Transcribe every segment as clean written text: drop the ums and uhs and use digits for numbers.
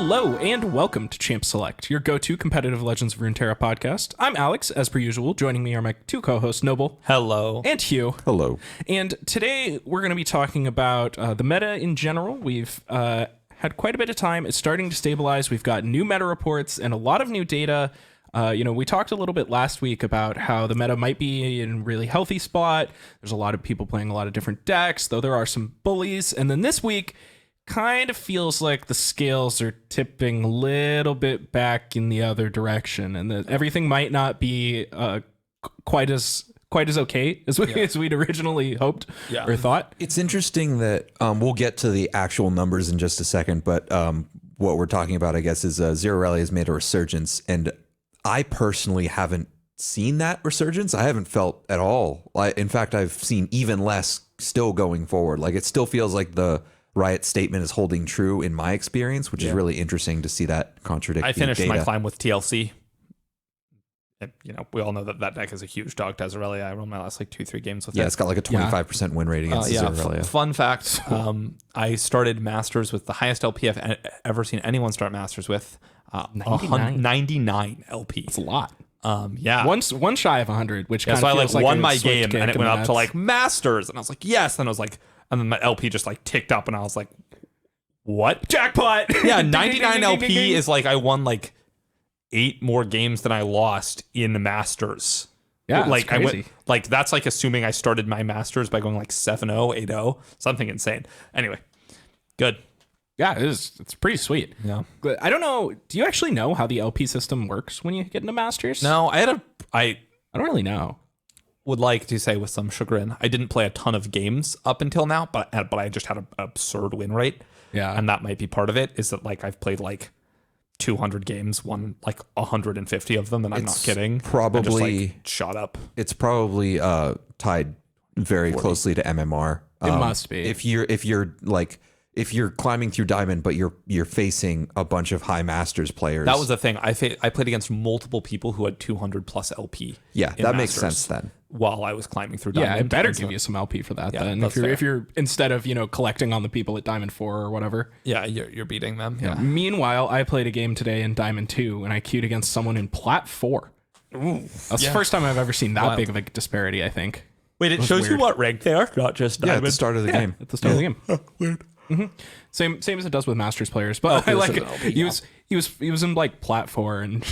Hello and welcome to Champ Select, your go-to competitive Legends of Runeterra podcast. I'm Alex, as per usual. Joining me are my two co-hosts, Noble. Hello. And Hugh. Hello. And today we're going to be talking about the meta in general. We've had quite a bit of time. It's starting to stabilize. We've got new meta reports and a lot of new data. We talked a little bit last week about how the meta might be in a really healthy spot. There's a lot of people playing a lot of different decks, though there are some bullies. And then this week kind of feels like the scales are tipping a little bit back in the other direction, and that everything might not be quite as okay as we'd originally hoped or thought. It's interesting that we'll get to the actual numbers in just a second, but what we're talking about, I guess, is Irelia has made a resurgence, and I personally haven't seen that resurgence. I haven't felt at all. In fact, I've seen even less still going forward. Like, it still feels like the Riot statement is holding true in my experience, which is really interesting to see that contradict. I finished data. my climb with TLC. And, we all know that deck is a huge dog to Azir. I run my last 2-3 games with it. Yeah, it's got like a 25% win rate against Irelia. Fun fact, I started Masters with the highest LP I've ever seen anyone start Masters with. 99 LP. It's a lot. Yeah. One shy of 100, which kind so of I feels like won a my Swift game kick and it in went the up nuts. to Masters, and I was like, yes. And I was like, and then my LP just ticked up, and I was like, what? Jackpot. Yeah, 99 LP is I won 8 more games than I lost in the Masters. Yeah, that's I crazy. went that's assuming I started my Masters by going 7-0, 8-0, something insane. Anyway, good. Yeah, it's pretty sweet. Yeah. I don't know. Do you actually know how the LP system works when you get into Masters? No, I don't really know. would like to say with some chagrin, I didn't play a ton of games up until now, but I just had an absurd win rate. Yeah. And that might be part of it, is that I've played 200 games, won 150 of them, and I'm not kidding. Probably just, shot up. It's probably tied very closely to MMR. It must be. If you're climbing through Diamond, but you're facing a bunch of high Masters players. That was the thing. I played against multiple people who had 200 plus LP. Yeah, that makes Masters sense then. While I was climbing through Diamond. Yeah, it better give you some LP for that then. If you're instead of collecting on the people at Diamond 4 or whatever. Yeah, you're beating them. Yeah. Meanwhile, I played a game today in Diamond 2 and I queued against someone in Plat 4. Ooh, that's the first time I've ever seen that big of a disparity, I think. Wait, it shows you what rank they are, not just Diamond. At the start of the game. At the start of the game. Weird. Mm-hmm. Same as it does with Masters players, but I like it. He was in Plat 4 and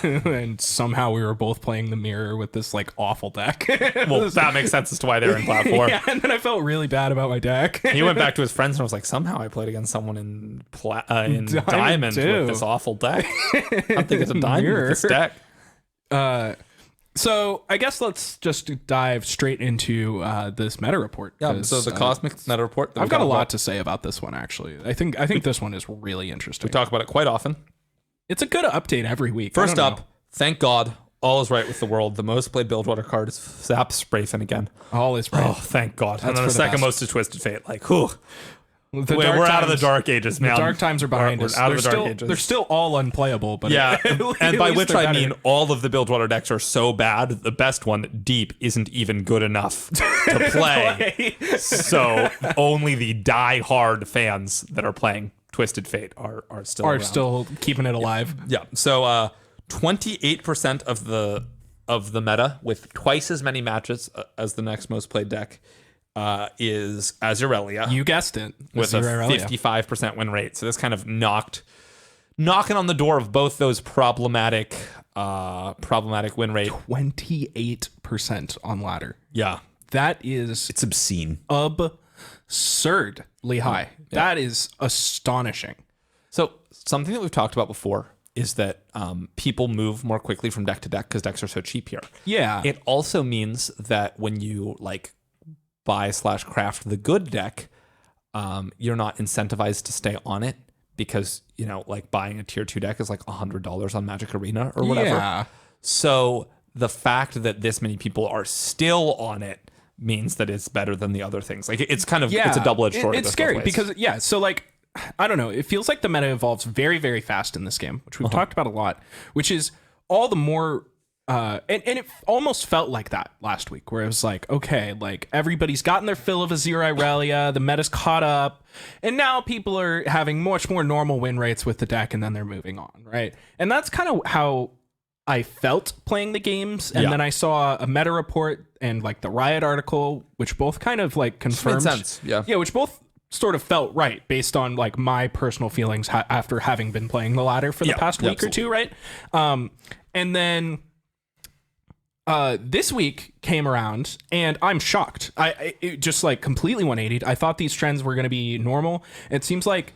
and somehow we were both playing the mirror with this awful deck. Well, that makes sense as to why they're in Plat 4. Yeah, and then I felt really bad about my deck. He went back to his friends and was like, somehow I played against someone in Diamond with this awful deck. I'm thinking it's a Diamond with this deck. So I guess let's just dive straight into this meta report. Yeah, so the Cosmic Meta Report. I've got a lot to say about this one, actually. I think this one is really interesting. We talk about it quite often. It's a good update every week. First up, thank God, all is right with the world. The most played Bilgewater card is Zap Sprayfin again. All is right. Oh, thank God. That's and then the second most is Twisted Fate. Whew. We're out of the dark ages, man. The dark times are behind us. Out of the dark ages. They're still all unplayable, but yeah. And by which I mean better. all of the Bilgewater decks are so bad. The best one, Deep, isn't even good enough to play. So only the die-hard fans that are playing Twisted Fate are still keeping it alive. Yeah. So 28% of the meta with twice as many matches as the next most played deck is Azirelia. You guessed it. With a 55% win rate. So this kind of knocking on the door of both those problematic win rate. 28% on ladder. Yeah. It's obscene. Absurdly high. Yeah. That is astonishing. So something that we've talked about before is that people move more quickly from deck to deck because decks are so cheap here. Yeah. It also means that when you buy/craft the good deck, you're not incentivized to stay on it because, buying a tier 2 deck is $100 on Magic Arena or whatever. Yeah. So the fact that this many people are still on it means that it's better than the other things. It's kind of, it's a double-edged sword. It's scary because, I don't know. It feels like the meta evolves very, very fast in this game, which we've talked about a lot, which is all the more and it almost felt like that last week, where it was like, okay, like everybody's gotten their fill of Azir Irelia, the meta's caught up, and now people are having much more normal win rates with the deck, and then they're moving on, right? And that's kind of how I felt playing the games, and then I saw a meta report and like the Riot article, which both kind of like confirmed, made sense. Yeah, which both sort of felt right based on like my personal feelings after having been playing the ladder for the past week or two, right? And then this week came around and I'm shocked. It just like completely 180'd. I thought these trends were going to be normal. It seems like,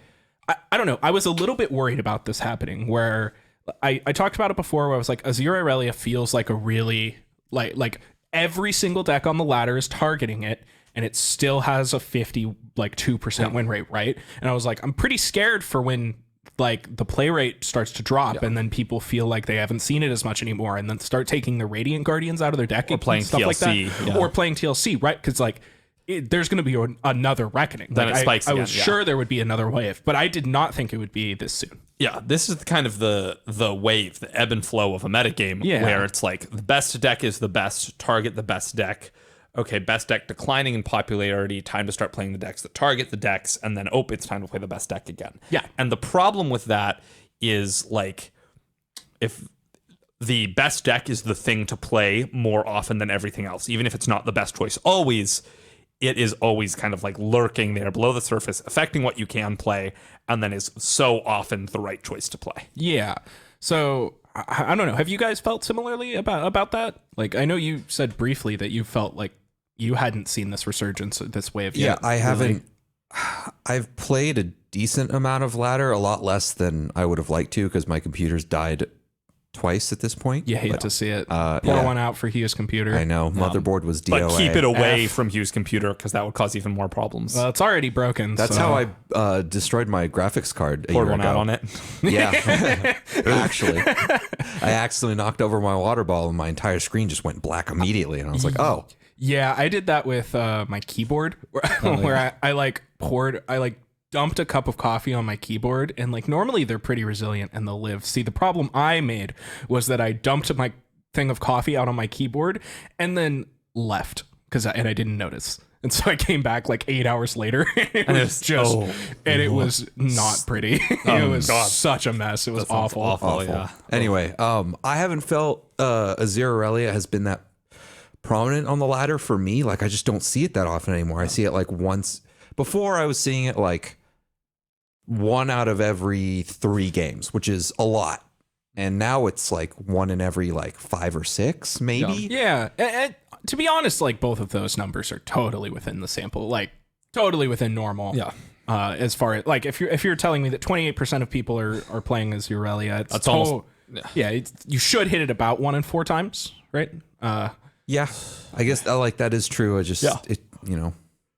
I don't know. I was a little bit worried about this happening, where I talked about it before, where I was like, Azir Irelia feels like a really like every single deck on the ladder is targeting it, and it still has a 2% win rate, right? And I was like, I'm pretty scared for when like the play rate starts to drop and then people feel like they haven't seen it as much anymore, and then start taking the Radiant Guardians out of their deck, or playing stuff TLC, like that, or playing TLC, right? Because like there's going to be another reckoning. Then like, it spikes I again, was sure there would be another wave, but I did not think it would be this soon. Yeah, this is kind of the wave, the ebb and flow of a metagame, where it's like the best deck is the best, target the best deck. Okay, best deck declining in popularity, time to start playing the decks that target the decks, and then, it's time to play the best deck again. Yeah. And the problem with that is, like, if the best deck is the thing to play more often than everything else, even if it's not the best choice always, it is always kind of like lurking there below the surface, affecting what you can play, and then is so often the right choice to play. Yeah. So I don't know. Have you guys felt similarly about that? Like, I know you said briefly that you felt like you hadn't seen this resurgence, this wave yet. Yeah, I haven't. I've played a decent amount of ladder, a lot less than I would have liked to, because my computer's died twice at this point. You hate to see it. Pour one out for Hugh's computer. I know. Motherboard was DOA. But keep it away from Hugh's computer, because that would cause even more problems. Well, it's already broken. That's how I destroyed my graphics card a Poured year one ago. out on it. Yeah. Actually, I accidentally knocked over my water bottle and my entire screen just went black immediately. And I was like, oh. Yeah, I did that with my keyboard, where I like poured, I like dumped a cup of coffee on my keyboard, and like normally they're pretty resilient and they'll live. See, the problem I made was that I dumped my thing of coffee out on my keyboard and then left and I didn't notice. And so I came back like 8 hours later, and it was not pretty. It was such a mess. It was awful. Yeah. Anyway, I haven't felt Azir Irelia has been that prominent on the ladder for me. Like, I just don't see it that often anymore. I see it like once. Before, I was seeing it like 1 out of every 3 games, which is a lot. And now it's like 1 in every like 5 or 6, maybe. Yeah. And to be honest, like both of those numbers are totally within the sample, like totally within normal. Yeah. As far as like, if you're telling me that 28% of people are playing as Irelia, it's almost, you should hit it about 1 in 4 times, right? Yeah, I guess that is true. I just,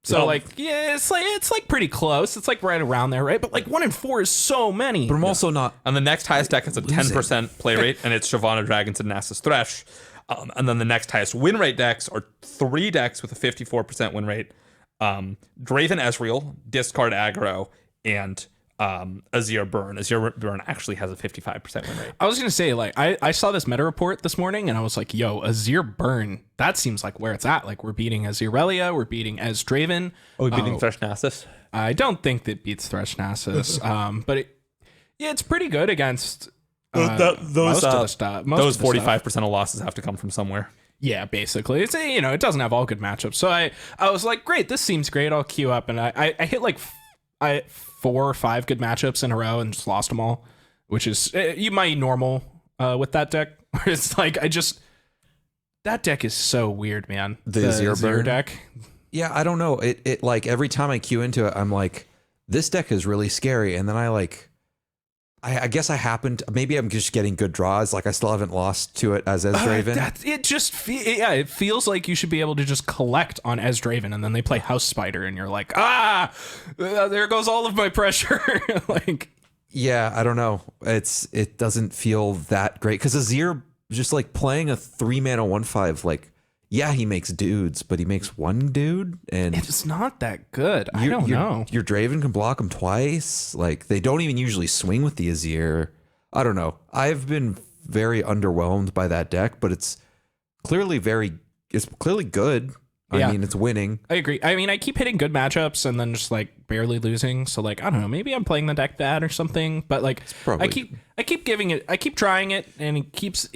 So it's like pretty close. It's like right around there, right? But like 1 in 4 is so many. But I'm also not. And the next highest deck has a 10% play rate, and it's Shyvana Dragons and Nasus Thresh. And then the next highest win rate decks are 3 decks with a 54% win rate. Draven Ezreal, Discard Aggro, and Azir Burn. Azir Burn actually has a 55% win rate. I was gonna say, like, I saw this meta report this morning, and I was like, yo, Azir Burn, that seems like where it's at. Like, we're beating Irelia, we're beating Draven. Oh, we're beating Thresh Nasus? I don't think that beats Thresh Nasus, but it's pretty good against those 45% of of losses have to come from somewhere. Yeah, basically. It's it doesn't have all good matchups. So I was like, great, this seems great. I'll queue up, and I hit like 4 or 5 good matchups in a row and just lost them all, which is my normal with that deck. It's like that deck is so weird, man. The Azir deck. Yeah, I don't know. It like every time I queue into it, I'm like, this deck is really scary, and then I guess I happened. Maybe I'm just getting good draws. Like, I still haven't lost to it as Draven. It feels like you should be able to just collect on Draven, and then they play House Spider, and you're like, there goes all of my pressure. Like, yeah, I don't know. It doesn't feel that great, because Azir just like playing a 3-mana 1/5. Like, yeah, he makes dudes, but he makes one dude, and it's not that good. I don't know. Your Draven can block him twice. Like, they don't even usually swing with the Azir. I don't know. I've been very underwhelmed by that deck, but it's clearly good. Yeah. I mean, it's winning. I agree. I mean, I keep hitting good matchups and then just like barely losing. So like, I don't know, maybe I'm playing the deck bad or something. But like, probably- I keep giving it, I keep trying it, and it keeps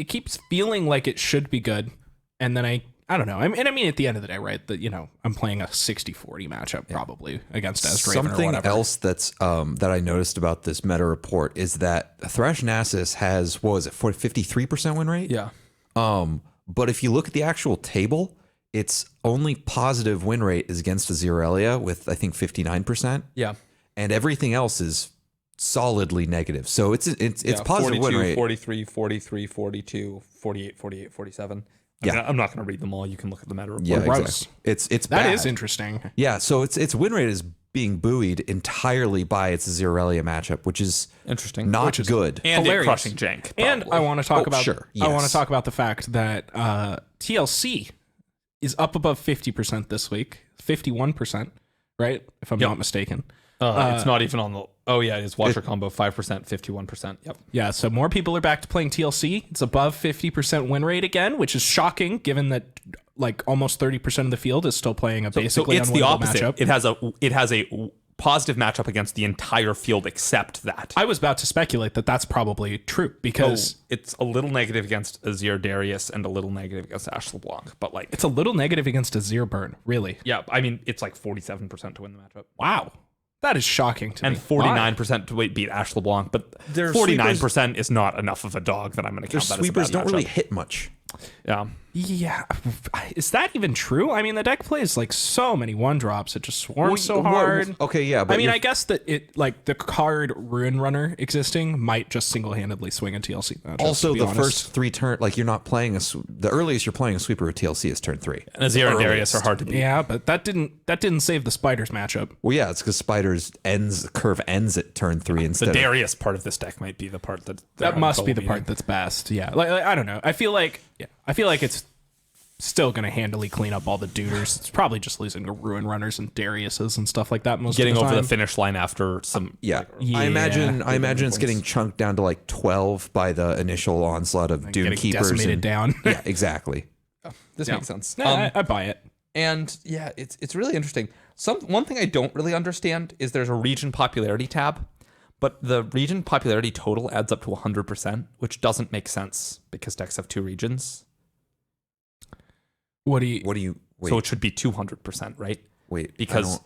feeling like it should be good. And then I don't know. I mean, at the end of the day, right? That I'm playing a 60-40 matchup probably against Ezreal or Something whatever. else that's that I noticed about this meta report is that Thresh Nasus has 53% win rate. Yeah. But if you look at the actual table, its only positive win rate is against Irelia with I think 59%. Yeah. And everything else is solidly negative. So it's positive 42, win rate. 43, 43, 42, 48, 48, 47. I'm not going to read them all. You can look at the meta report. Yeah, Gross. exactly. It's That bad. is interesting. Yeah, so its win rate is being buoyed entirely by its Irelia matchup, which is Interesting. not good. And hilarious. it crushing jank. And probably. I want to talk about sure. I want Yes. to talk about the fact that TLC is up above 50% this week, 51%, right? If I'm not mistaken. It's not even on the. Oh yeah, it is Watcher combo 5%, 51%. Yep. Yeah, so more people are back to playing TLC. It's above 50% win rate again, which is shocking given that like almost 30% of the field is still playing a So basically it's the unwinnable opposite. matchup. It has a positive matchup against the entire field except that. I was about to speculate that that's probably true because It's a little negative against Azir Darius and a little negative against Ashe LeBlanc, but like it's a little negative against Azir Burn, really. yeah, I mean it's like 47% to win the matchup. Wow. That is shocking to And me. 49% to beat Ashe LeBlanc, but Their 49% is not enough of a dog that I'm going to Their count that sweepers as a bad don't really matchup. hit much. Yeah. Yeah, is that even true? I mean, the deck plays like so many one drops. It just swarms so hard. Okay, yeah, but I mean, I guess that it like the card Ruin Runner existing might just single-handedly swing a TLC matchup. also to be the honest. first 3 turn, like you're not playing the earliest you're playing a sweeper with TLC is turn 3. And Azir and Darius are hard to beat. Yeah, but that didn't save the Spiders matchup. Well, yeah, it's because Spiders the curve ends at turn 3 The instead. Darius part of this deck might be the part that That must be the part that's best. Yeah, like I don't know. I feel like it's still going to handily clean up all the duders. It's probably just losing to Ruin Runners and Dariuses and stuff like that most getting of the over time. the finish line after some. Yeah. Yeah. I imagine it's getting chunked down to like 12 by the initial onslaught of Doom Getting Keepers. decimated down. Yeah, exactly. This makes sense. Yeah, I buy it. And yeah, it's really interesting. One thing I don't really understand is there's a region popularity tab, but the region popularity total adds up to 100%, which doesn't make sense because decks have 2 regions. What do you wait? So it should be 200%, right? Wait, because-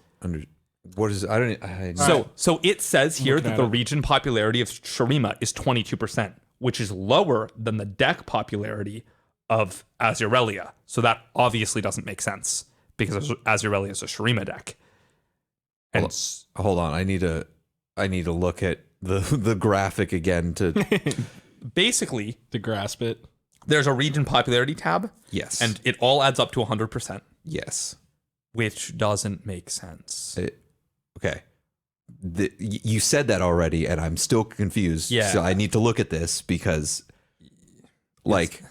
what is I don't So it says here looking that at the it. region popularity of Shurima is 22%, which is lower than the deck popularity of Azirelia. So that obviously doesn't make sense because Azirelia is a Shurima deck. And hold on. I need to look at the graphic again to basically, To grasp it. there's a region popularity tab, yes. and it all adds up to 100%, yes. which doesn't make sense. Okay. You said that already, and I'm still confused. Yeah. So I need to look at this because, like,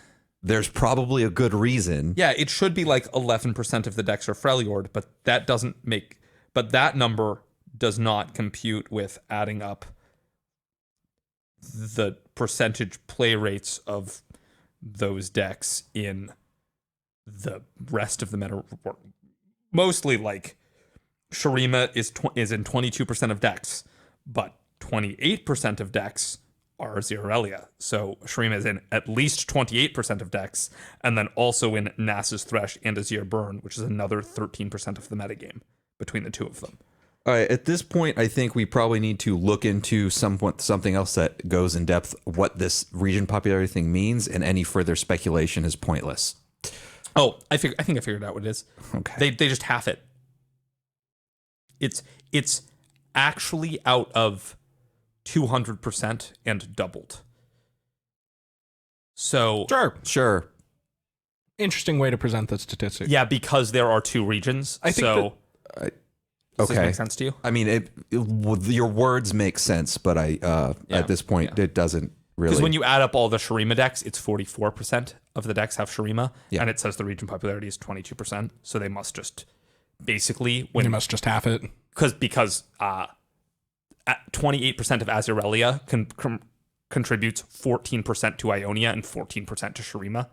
there's probably a good reason. Yeah, it should be like 11% of the decks are Freljord, but that number does not compute with adding up the percentage play rates of those decks in the rest of the meta report. Mostly like Shurima is in 22% of decks, but 28% of decks are Irelia. So Shurima is in at least 28% of decks, and then also in Nasus Thresh and Azir Burn, which is another 13% of the metagame between the two of them. All right. At this point, I think we probably need to look into something else that goes in depth what this region popularity thing means, and any further speculation is pointless. Oh, I think I figured out what it is. Okay. They just half it. It's actually out of 200% and doubled. So Sure. Interesting way to present the statistic. yeah, because there are 2 regions. I think so does this Okay. make sense to you? I mean, your words make sense, but at this point, it doesn't really. Because when you add up all the Shurima decks, it's 44% of the decks have Shurima, Yeah. and it says the region popularity is 22%. So they must just basically You must just half it. because 28% of Azirelia contributes 14% to Ionia and 14% to Shurima.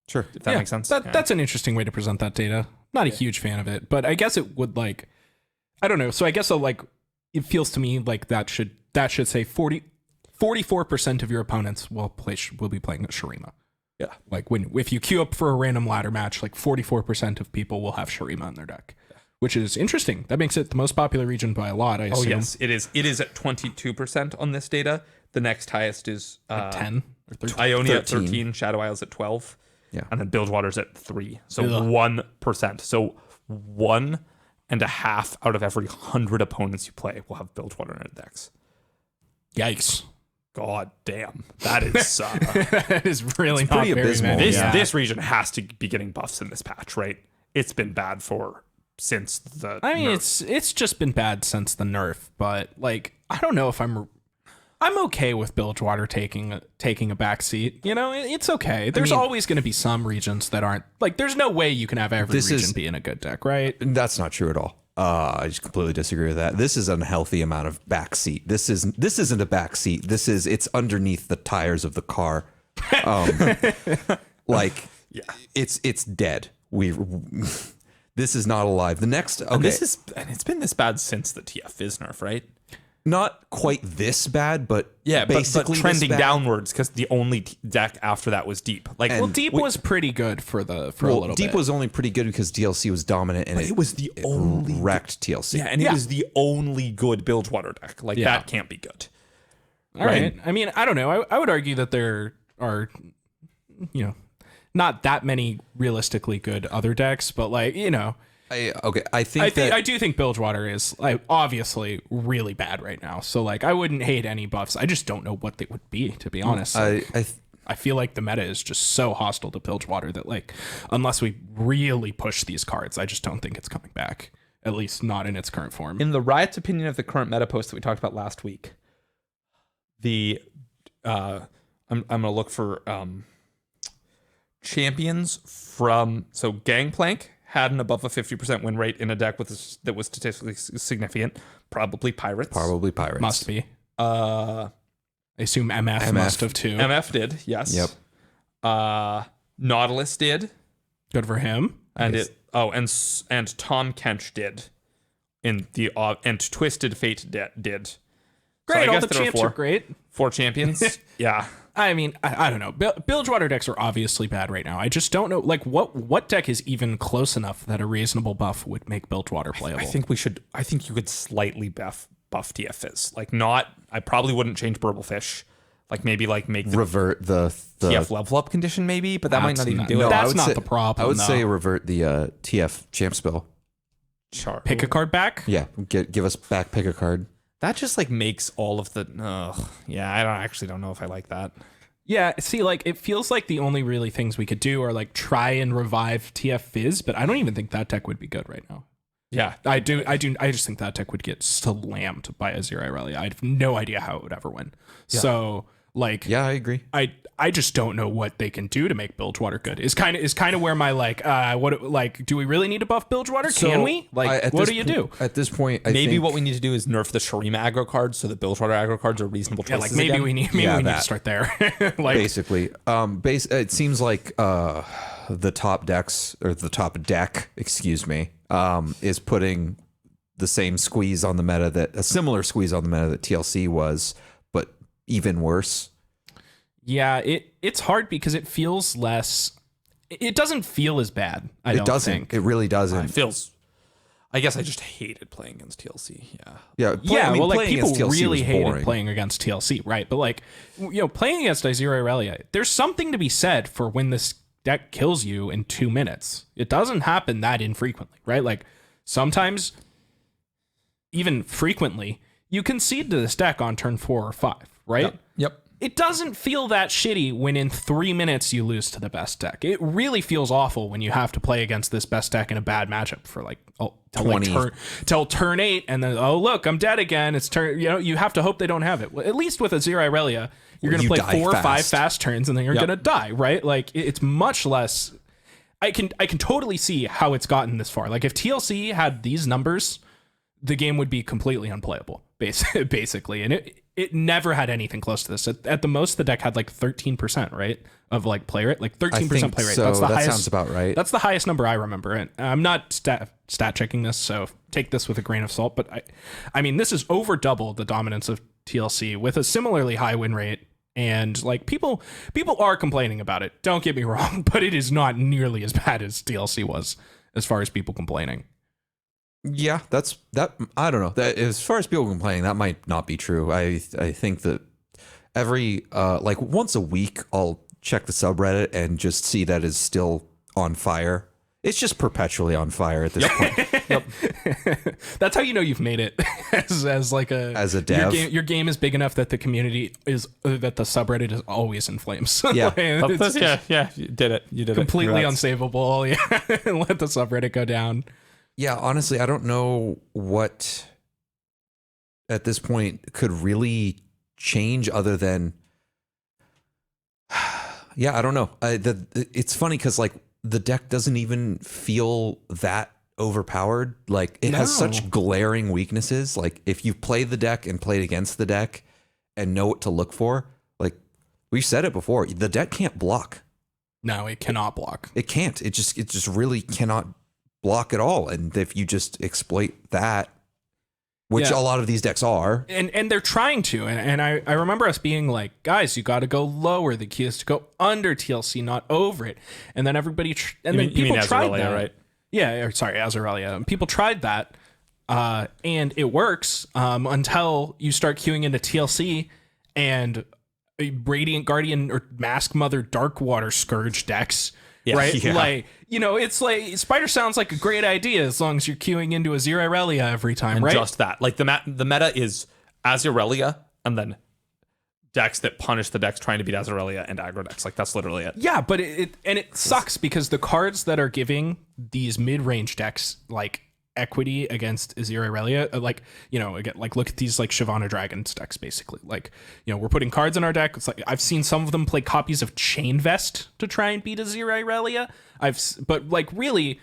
Sure. If that makes sense. That's an interesting way to present that data. Not a huge fan of it, but I guess it would I don't know. So I guess it feels to me like that should say 44% of your opponents will be playing a Shurima. Yeah. Like if you queue up for a random ladder match, 44% of people will have Shurima in their deck, which is interesting. That makes it the most popular region by a lot, I assume. Oh, yes, it is. It is at 22% on this data. The next highest is 10 or 13. Ionia at 13, Shadow Isles at 12. Yeah. And then Bilgewater's at 3. So 1%. So 1.5 out of every 100 opponents you play will have Bilgewater in their decks. Yikes. God damn. That is That is really not pretty very abysmal. many. this region has to be getting buffs in this patch, right? It's been bad since the I mean, nerf. it's just been bad since the nerf, but I don't know if I'm okay with Bilgewater taking a back seat. It's okay. There's always going to be some regions that aren't there's no way you can have every region be in a good deck, right? That's not true at all. I just completely disagree with that. This is an unhealthy amount of backseat. This isn't a backseat. It's underneath the tires of the car. It's dead. This is not alive. The next, okay, And it's been this bad since the TF Fizz nerf, right? not quite this bad, but basically but trending this bad. downwards because the only deck after that was Deep. Deep was pretty good for a little Deep bit. was only pretty good because DLC was dominant and it was the only wrecked TLC. Yeah, and it was the only good Bilgewater deck. That can't be good. All right. I mean, I don't know. I would argue that there are, not that many realistically good other decks, but I do think Bilgewater is obviously really bad right now. So I wouldn't hate any buffs. I just don't know what they would be, to be honest. I feel like the meta is just so hostile to Bilgewater that unless we really push these cards, I just don't think it's coming back. At least not in its current form. In the Riot's opinion of the current meta post that we talked about last week, I'm gonna look for champions from Gangplank had an above a 50% win rate in a deck that was statistically significant. Probably Pirates. Must be. I assume MF must have too. MF did, yes. Yep. Nautilus did. Good for him. And and Tom Kench did. And Twisted Fate did. Great, So I all guess the there were champs are great. 4 champions. Yeah. I mean, I don't know. Bilgewater decks are obviously bad right now. I just don't know, what deck is even close enough that a reasonable buff would make Bilgewater playable. I think you could slightly buff TF Fizz. I probably wouldn't change Burblefish. Maybe make the Revert the TF level up condition maybe, but that might not even do it. That's not the problem. I would say revert the TF champ spell. Pick a card back? Yeah, give us back pick a card. That just makes all of the I don't know if I like that. Yeah, see, it feels like the only really things we could do are try and revive TF Fizz, but I don't even think that deck would be good right now. Yeah. I just think that deck would get slammed by Azir Irelia. I have no idea how it would ever win. Yeah. So yeah, I agree. I just don't know what they can do to make Bilgewater good. Is kind of where my do we really need to buff Bilgewater? Can we? What do you do? At this point, I maybe think what we need to do is nerf the Shurima aggro cards so that Bilgewater aggro cards are reasonable choices. Maybe we need to start there. Basically, it seems like the top decks or the top deck, excuse me, is putting the same squeeze on the meta a similar squeeze on the meta that TLC was, but even worse. Yeah, it's hard because it feels less. It doesn't feel as bad. It doesn't. It really doesn't. It feels. I guess I just hated playing against TLC. Yeah. People really hated playing against TLC, right? But playing against Azir Irelia, there's something to be said for when this deck kills you in 2 minutes. It doesn't happen that infrequently, right? Sometimes, even frequently, you concede to this deck on turn 4 or 5, right? Yep. It doesn't feel that shitty when in 3 minutes you lose to the best deck. It really feels awful when you have to play against this best deck in a bad matchup for till turn 8, and then look, I'm dead again. It's turn. You have to hope they don't have it. Well, at least with Azir Irelia, you're going to play 4 or 5 fast turns, and then you're going to die, right? It's much less. I can totally see how it's gotten this far. If TLC had these numbers, the game would be completely unplayable, basically. And it never had anything close to this. At the most, the deck had like 13%, right, of like play rate, like 13% play rate. So that's the that highest. sounds about right. That's the highest number I remember. And I'm not stat checking this, so take this with a grain of salt. But I mean, this is over double the dominance of TLC with a similarly high win rate. And like people are complaining about it. Don't get me wrong, but it is not nearly as bad as TLC was as far as people complaining. Yeah, that. I don't know. That as far as people complaining, that might not be true. I think that every like once a week, I'll check the subreddit and just see that it's still on fire. It's just perpetually on fire at this point. Yep. That's how you know you've made it as a dev. Your game is big enough that the community is that the subreddit is always in flames. Yeah. Yeah, you did it. You did completely it. Congrats. unsavable. Yeah, and let the subreddit go down. Yeah, honestly, I don't know what at this point could really change other than, yeah, I don't know. It's funny because like the deck doesn't even feel that overpowered. Like it has such glaring weaknesses. Like if you play the deck and played against the deck and know what to look for, like we've said it before, the deck can't block. No, it cannot block. It can't. It just really cannot block at all. And if you just exploit that, which a lot of these decks are, and they're trying to, and I remember us being like, guys, you got to go lower. The key is to go under TLC, not over it. And then everybody people tried that, right? Yeah, sorry, Azirelia. People tried that, and it works until you start queuing into TLC and Radiant Guardian or Mask Mother Darkwater Scourge decks. Yeah, right? yeah. Like, it's like Spider sounds like a great idea as long as you're queuing into Azir Irelia every time, And right? just that. Like the meta is Azirelia and then decks that punish the decks trying to beat Azirelia and aggro decks. Like that's literally it. Yeah, but it sucks because the cards that are giving these mid-range decks like equity against Azir Irelia, again, like look at these like Shyvana Dragons decks basically. Like, we're putting cards in our deck. It's like I've seen some of them play copies of Chain Vest to try and beat Azir Irelia. But like really,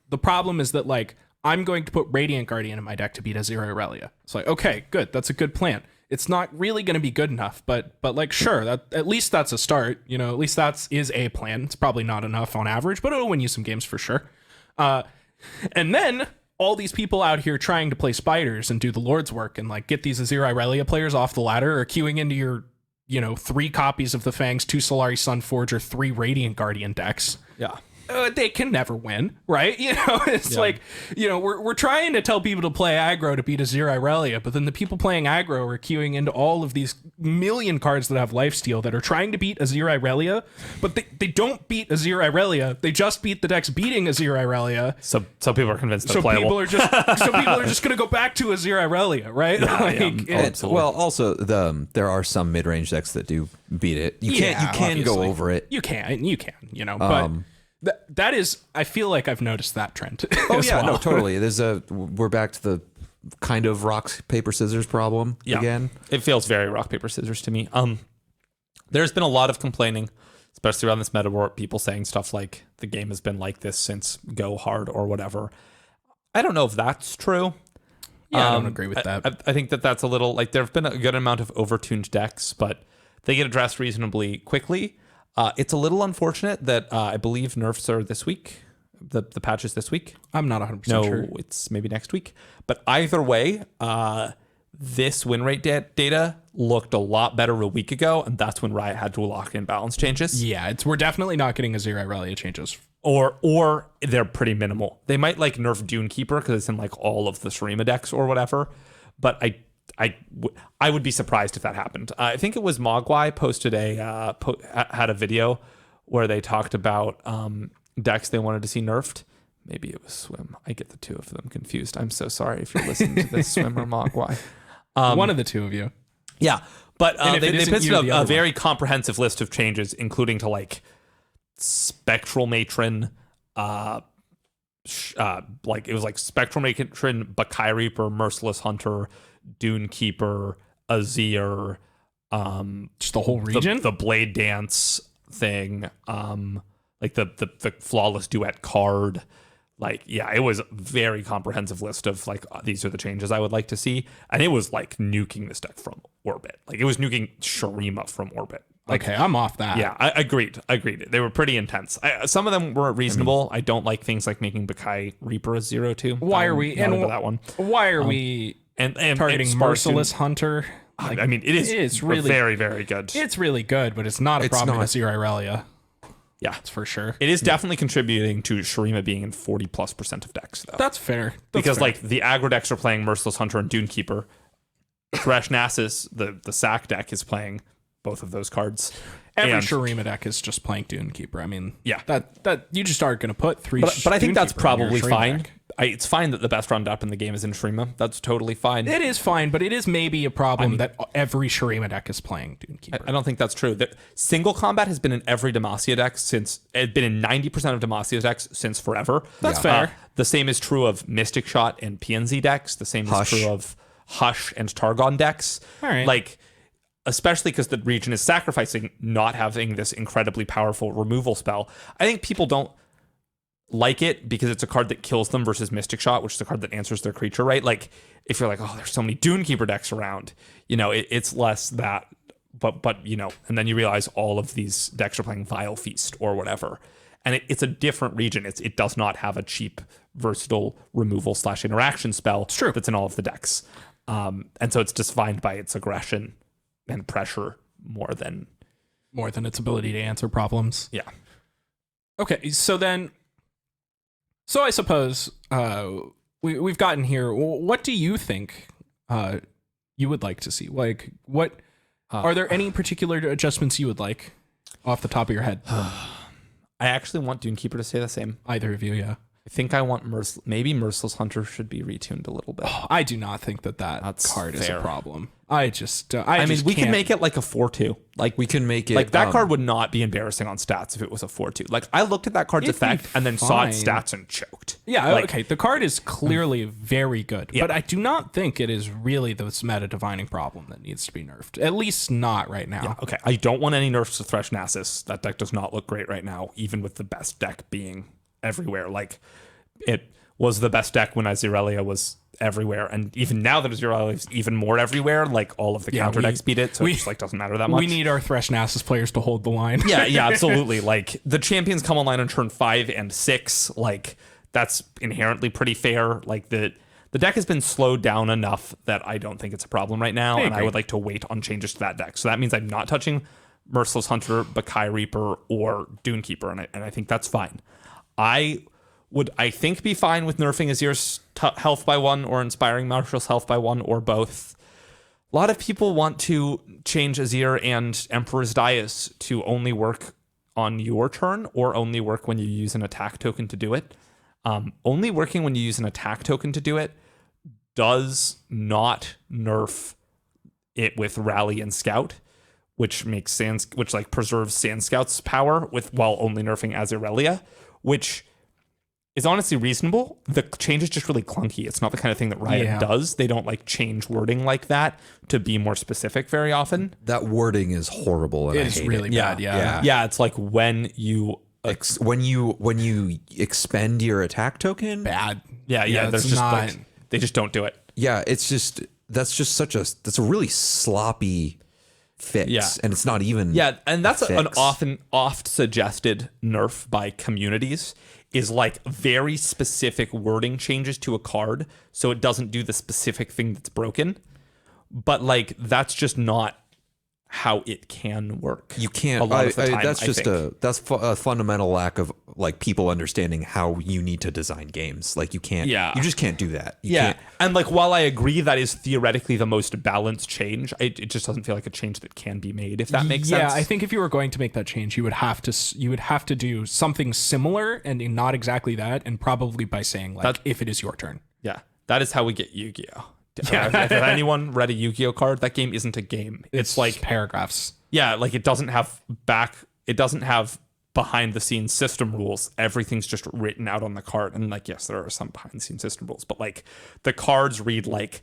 the problem is that like I'm going to put Radiant Guardian in my deck to beat Azir Irelia. It's like, okay, good, that's a good plan. It's not really going to be good enough, but like sure, that at least that's a start. At least is a plan. It's probably not enough on average, but it'll win you some games for sure. And then all these people out here trying to play spiders and do the Lord's work and like get these Azir Irelia players off the ladder or queuing into your 3 copies of the Fangs, 2 Solari Sunforger, 3 Radiant Guardian decks. Yeah. They can never win, right? It's like, we're trying to tell people to play aggro to beat Azir Irelia, but then the people playing aggro are queuing into all of these million cards that have lifesteal that are trying to beat Azir Irelia, but they don't beat Azir Irelia. They just beat the decks beating Azir Irelia. So people are convinced they're So playable. people are just going to go back to Azir Irelia, right? Absolutely. well, also there are some mid-range decks that do beat it. You can go over it. You can, but that is, I feel like I've noticed that trend. Oh yeah, no, totally. We're back to the kind of rock paper scissors problem again. It feels very rock paper scissors to me. There's been a lot of complaining, especially around this meta report, people saying stuff like the game has been like this since Go Hard or whatever. I don't know if that's true. Yeah, I don't agree with that. I think that's a little like there have been a good amount of overtuned decks, but they get addressed reasonably quickly. It's a little unfortunate that I believe nerfs are this week. The patch is this week. I'm not 100% sure. No, it's maybe next week. But either way, this win rate data looked a lot better a week ago, and that's when Riot had to lock in balance changes. Yeah, we're definitely not getting Azir Irelia changes. Or they're pretty minimal. They might like nerf Dune Keeper because it's in like all of the Shurima decks or whatever. But I would be surprised if that happened. I think it was Mogwai posted had a video where they talked about decks they wanted to see nerfed. Maybe it was Swim. I get the two of them confused. I'm so sorry if you're listening to this, Swim or Mogwai. One of the two of you. Yeah, but they posted a very one. comprehensive list of changes, including to like Spectral Matron, like it was like Spectral Matron, Bakai Reaper, Merciless Hunter, Dune Keeper, Azir, just the whole region, the Blade Dance thing, like the Flawless Duet card, Like, yeah, it was a very comprehensive list of like, these are the changes I would like to see. And it was like nuking this deck from orbit. Like, it was nuking Shurima from orbit. Like, Okay, I'm off that. yeah, I agreed. They were pretty intense. Some of them were reasonable. I don't like things like making Bakai Reaper a 0/2. Why are we not into that one? Why are we And targeting Spartan- Merciless Hunter? Like, I mean, it's really very, very good. it's really good, but it's not a problem not. with Azir Irelia. Yeah, That's for sure. it is definitely contributing to Shurima being in 40+% of decks, though. That's fair. Because like the aggro decks are playing Merciless Hunter and Dunekeeper. Thresh Nasus, the sack deck, is playing both of those cards. every And- Shurima deck is just playing Dunekeeper. I mean, Yeah. that you just aren't going to put three. But I think that's Dunekeeper in your probably Shurima fine. deck. It's fine that the best roundup in the game is in Shurima. That's totally fine. It is fine, but it is maybe a problem that every Shurima deck is playing Dunekeeper. I don't think that's true. Single combat has been in every Demacia deck since it's been in 90% of Demacia decks since forever. That's fair. The same is true of Mystic Shot and PNZ decks. The same Hush. is true of Hush and Targon decks. All right. Like, especially because the region is sacrificing not having this incredibly powerful removal spell. I think people don't like it because it's a card that kills them versus Mystic Shot, which is a card that answers their creature, right? Like, if you're like, oh, there's so many Dunekeeper decks around, it's less that, but and then you realize all of these decks are playing Vile Feast or whatever. And it's a different region. It does not have a cheap, versatile removal/interaction spell that's in all of the decks. And so it's defined by its aggression and pressure more than its ability to answer problems. yeah. Okay, so I suppose we've gotten here. What do you think you would like to see? Like, what are there any particular adjustments you would like off the top of your head? I actually want Dunekeeper to stay the same. Either of you, yeah. I think I want maybe Merciless Hunter should be retuned a little bit. I do not think that That's card is fair. a problem. I mean, we can make it like a 4/2. Like We can make it like that card would not be embarrassing on stats if it was a 4/2. Like I looked at that card's It'd be effect and then saw its fine. stats and choked. Yeah, Like, okay. The card is clearly very good, Yeah. but I do not think it is really the meta divining problem that needs to be nerfed. At least not right now. Okay, I don't want any nerfs to Thresh Nasus. That deck does not look great right now, even with the best deck being everywhere. Like, it was the best deck when Irelia was everywhere, and even now that Irelia is even more everywhere, like all of the counter decks beat it, so it just like doesn't matter that much. We need our Thresh Nasus players to hold the line. yeah, absolutely. Like the champions come online on turn 5 and 6. Like that's inherently pretty fair. Like the deck has been slowed down enough that I don't think it's a problem right now, and I agree. would like to wait on changes to that deck. So that means I'm not touching Merciless Hunter, Bakai Reaper, or Dunekeeper, and I think that's fine. I think be fine with nerfing Azir's health by 1 or inspiring Marshal's health by 1 or both. A lot of people want to change Azir and Emperor's Dais to only work on your turn or only work when you use an attack token to do it. Only working when you use an attack token to do it does not nerf it with Rally and Scout, which preserves Sand Scout's power while only nerfing Azirelia, which is honestly reasonable. The change is just really clunky. It's not the kind of thing that Riot does. They don't like change wording like that to be more specific very often. That wording is horrible. And It I is hate really it. bad. Yeah. Yeah, it's like when you When you expend your attack token. Bad. yeah, there's it's just not. like they just don't do it. Yeah, that's a really sloppy fix. Yeah. And it's not even Yeah, and that's an fix. oft suggested nerf by communities is like very specific wording changes to a card so it doesn't do the specific thing that's broken. But like that's just not how it can work. You can't. a lot of the time, that's I just think. a fundamental lack of like people understanding how you need to design games. Like you can't. Yeah. You just can't do that. You Yeah, can't. and like while I agree that is theoretically the most balanced change, it just doesn't feel like a change that can be made. If that makes sense. Yeah, I think if you were going to make that change, you would have to do something similar and not exactly that, and probably by saying like if it is your turn. Yeah, that is how we get Yu-Gi-Oh. If anyone read a Yu-Gi-Oh card, that game isn't a game. It's like paragraphs. yeah, like it doesn't have behind the scenes system rules. Everything's just written out on the card. And like, yes, there are some behind the scenes system rules, but like the cards read like,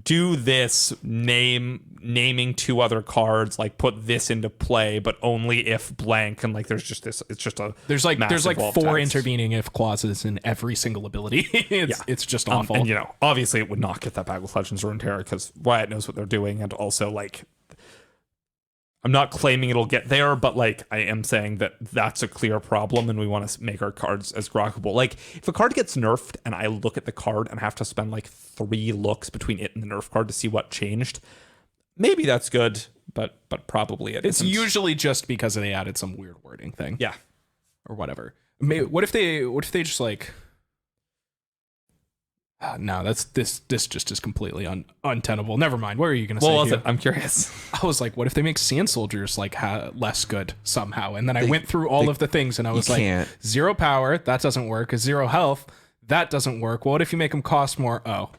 do this, naming 2 other cards, like put this into play, but only if blank, and like there's just this. It's just a there's like massive wall of 4 text. intervening if clauses in every single ability. It's just awful. And obviously it would not get that back with Legends of Runeterra because Riot knows what they're doing, and also like I'm not claiming it'll get there, but like I am saying that that's a clear problem, and we want to make our cards as grokkable. Like if a card gets nerfed and I look at the card and have to spend like 3 looks between it and the nerf card to see what changed, maybe that's good, but probably it's isn't. usually just because they added some weird wording thing. Yeah. Or whatever. What if they just like no, this just is completely untenable. Never mind. What are you going to say? What was it? I'm curious. I was like, what if they make Sand Soldiers like less good somehow? And then I went through all of the things and I was like, can't. 0 power, that doesn't work. 0 health, that doesn't work. Well, what if you make them cost more? Oh.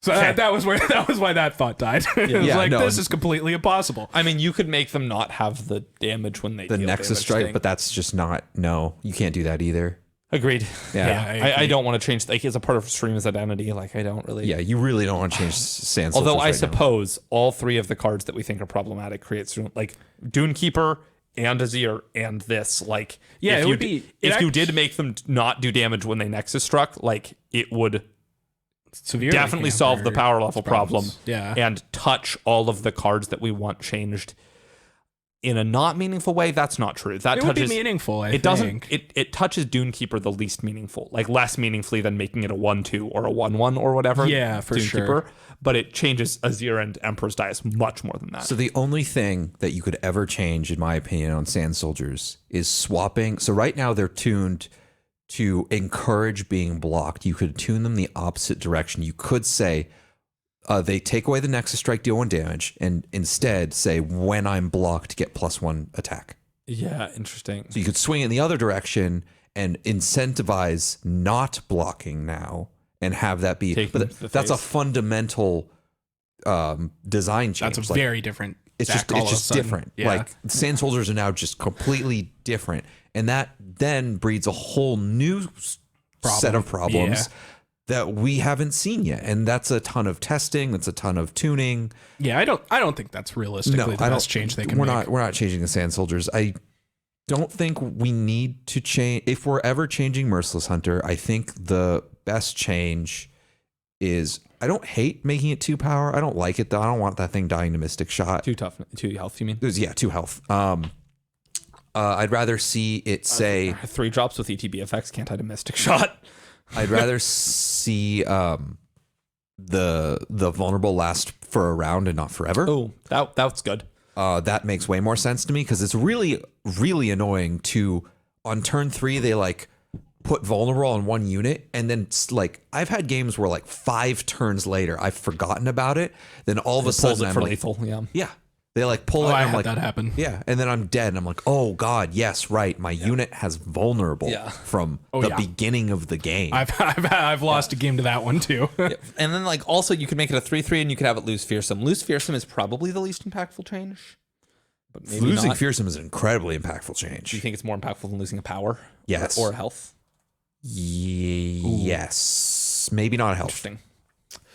So that was why that thought died. It was like, this is completely impossible. I mean, you could make them not have the damage when they The deal Nexus damage Strike, thing. but that's just not. No, you can't do that either. Agreed. Yeah. I don't want to change. Like, it's a part of Stream's identity. Like, I don't really. Yeah, you really don't want to change Sand Soldiers. Although I right now. suppose all 3 of the cards that we think are problematic creates like Dune Keeper and Azir and this. Like, Yeah, if it you would be- if you did make them not do damage when they Nexus struck, like it would Severely definitely solve the power level problem. Yeah. And touch all of the cards that we want changed in a not meaningful way. That's not true. That It would touches be meaningful, I it think. doesn't it touches Dune Keeper the least meaningful, like less meaningfully than making it a 1/2 or a 1/1 or whatever. Yeah, for Dune sure. Keeper, but it changes Azir and Emperor's Dice much more than that. So the only thing that you could ever change, in my opinion, on Sand Soldiers is swapping. So right now they're tuned to encourage being blocked. You could tune them the opposite direction. You could say they take away the Nexus Strike, deal 1 damage, and instead say, when I'm blocked, get +1 attack. Yeah, interesting. So you could swing in the other direction and incentivize not blocking now and have that be. Taking But the that's a face. fundamental design change. That's a Like, very different. it's deck just all it's of a just sudden. different. Yeah. Like Sand Soldiers are now just completely different, and that then breeds a whole new set of problems that we haven't seen yet. And that's a ton of testing. That's a ton of tuning. Yeah, I don't think that's realistically the best change they can we're make. We're not changing the Sand Soldiers. I don't think we need to change. If we're ever changing Merciless Hunter, I think the best change is, I don't hate making it 2 power. I don't like it though. I don't want that thing dying to Mystic Shot. 2 tough, 2 health. You mean? Yeah, 2 health. I'd rather see it say 3 drops with ETB effects can't hide a Mystic Shot. I'd rather see the vulnerable last for a round and not forever. Oh, that's good. That makes way more sense to me, because it's really, really annoying to, on turn 3, they like put vulnerable on 1 unit, and then like I've had games where like 5 turns later I've forgotten about it. Then all of a sudden I'm for like, lethal. Yeah. they like pull it. I And I'm had like, that happen. yeah, and then I'm dead. And I'm like, oh god, yes, right. My unit has vulnerable from the beginning of the game. I've lost a game to that one too. And then like also you could make it a 3/3 and you could have it lose fearsome. Lose fearsome is probably the least impactful change. But maybe Losing not. fearsome is an incredibly impactful change. Do you think it's more impactful than losing a power? Yes. Or a health? Yes, maybe not health. Interesting.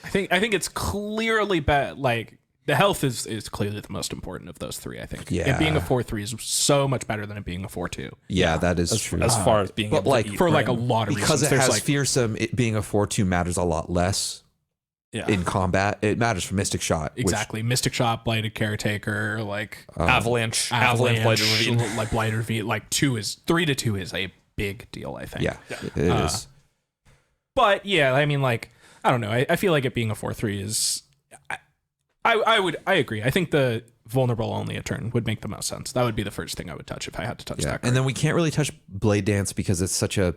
I think it's clearly bad. Like the health is clearly the most important of those 3. I think. Yeah. It being a 4/3 is so much better than it being a 4/2. Yeah, that is true. As far as being but able like to eat For like a Grim. lot of because reasons. it There's has like fearsome, it being a 4/2 matters a lot less in combat. It matters for Mystic Shot. exactly Mystic Shot, Blighted Caretaker, like Avalanche, Blighted Ravine. like Blighted Ravine. Like 3 to 2 is a big deal. I think. Yeah, it is. But yeah, I mean, like, I don't know. I feel like it being a 4/3 is. I agree. I think the vulnerable only a turn would make the most sense. That would be the first thing I would touch if I had to touch that. And then we can't really touch Blade Dance because it's such a.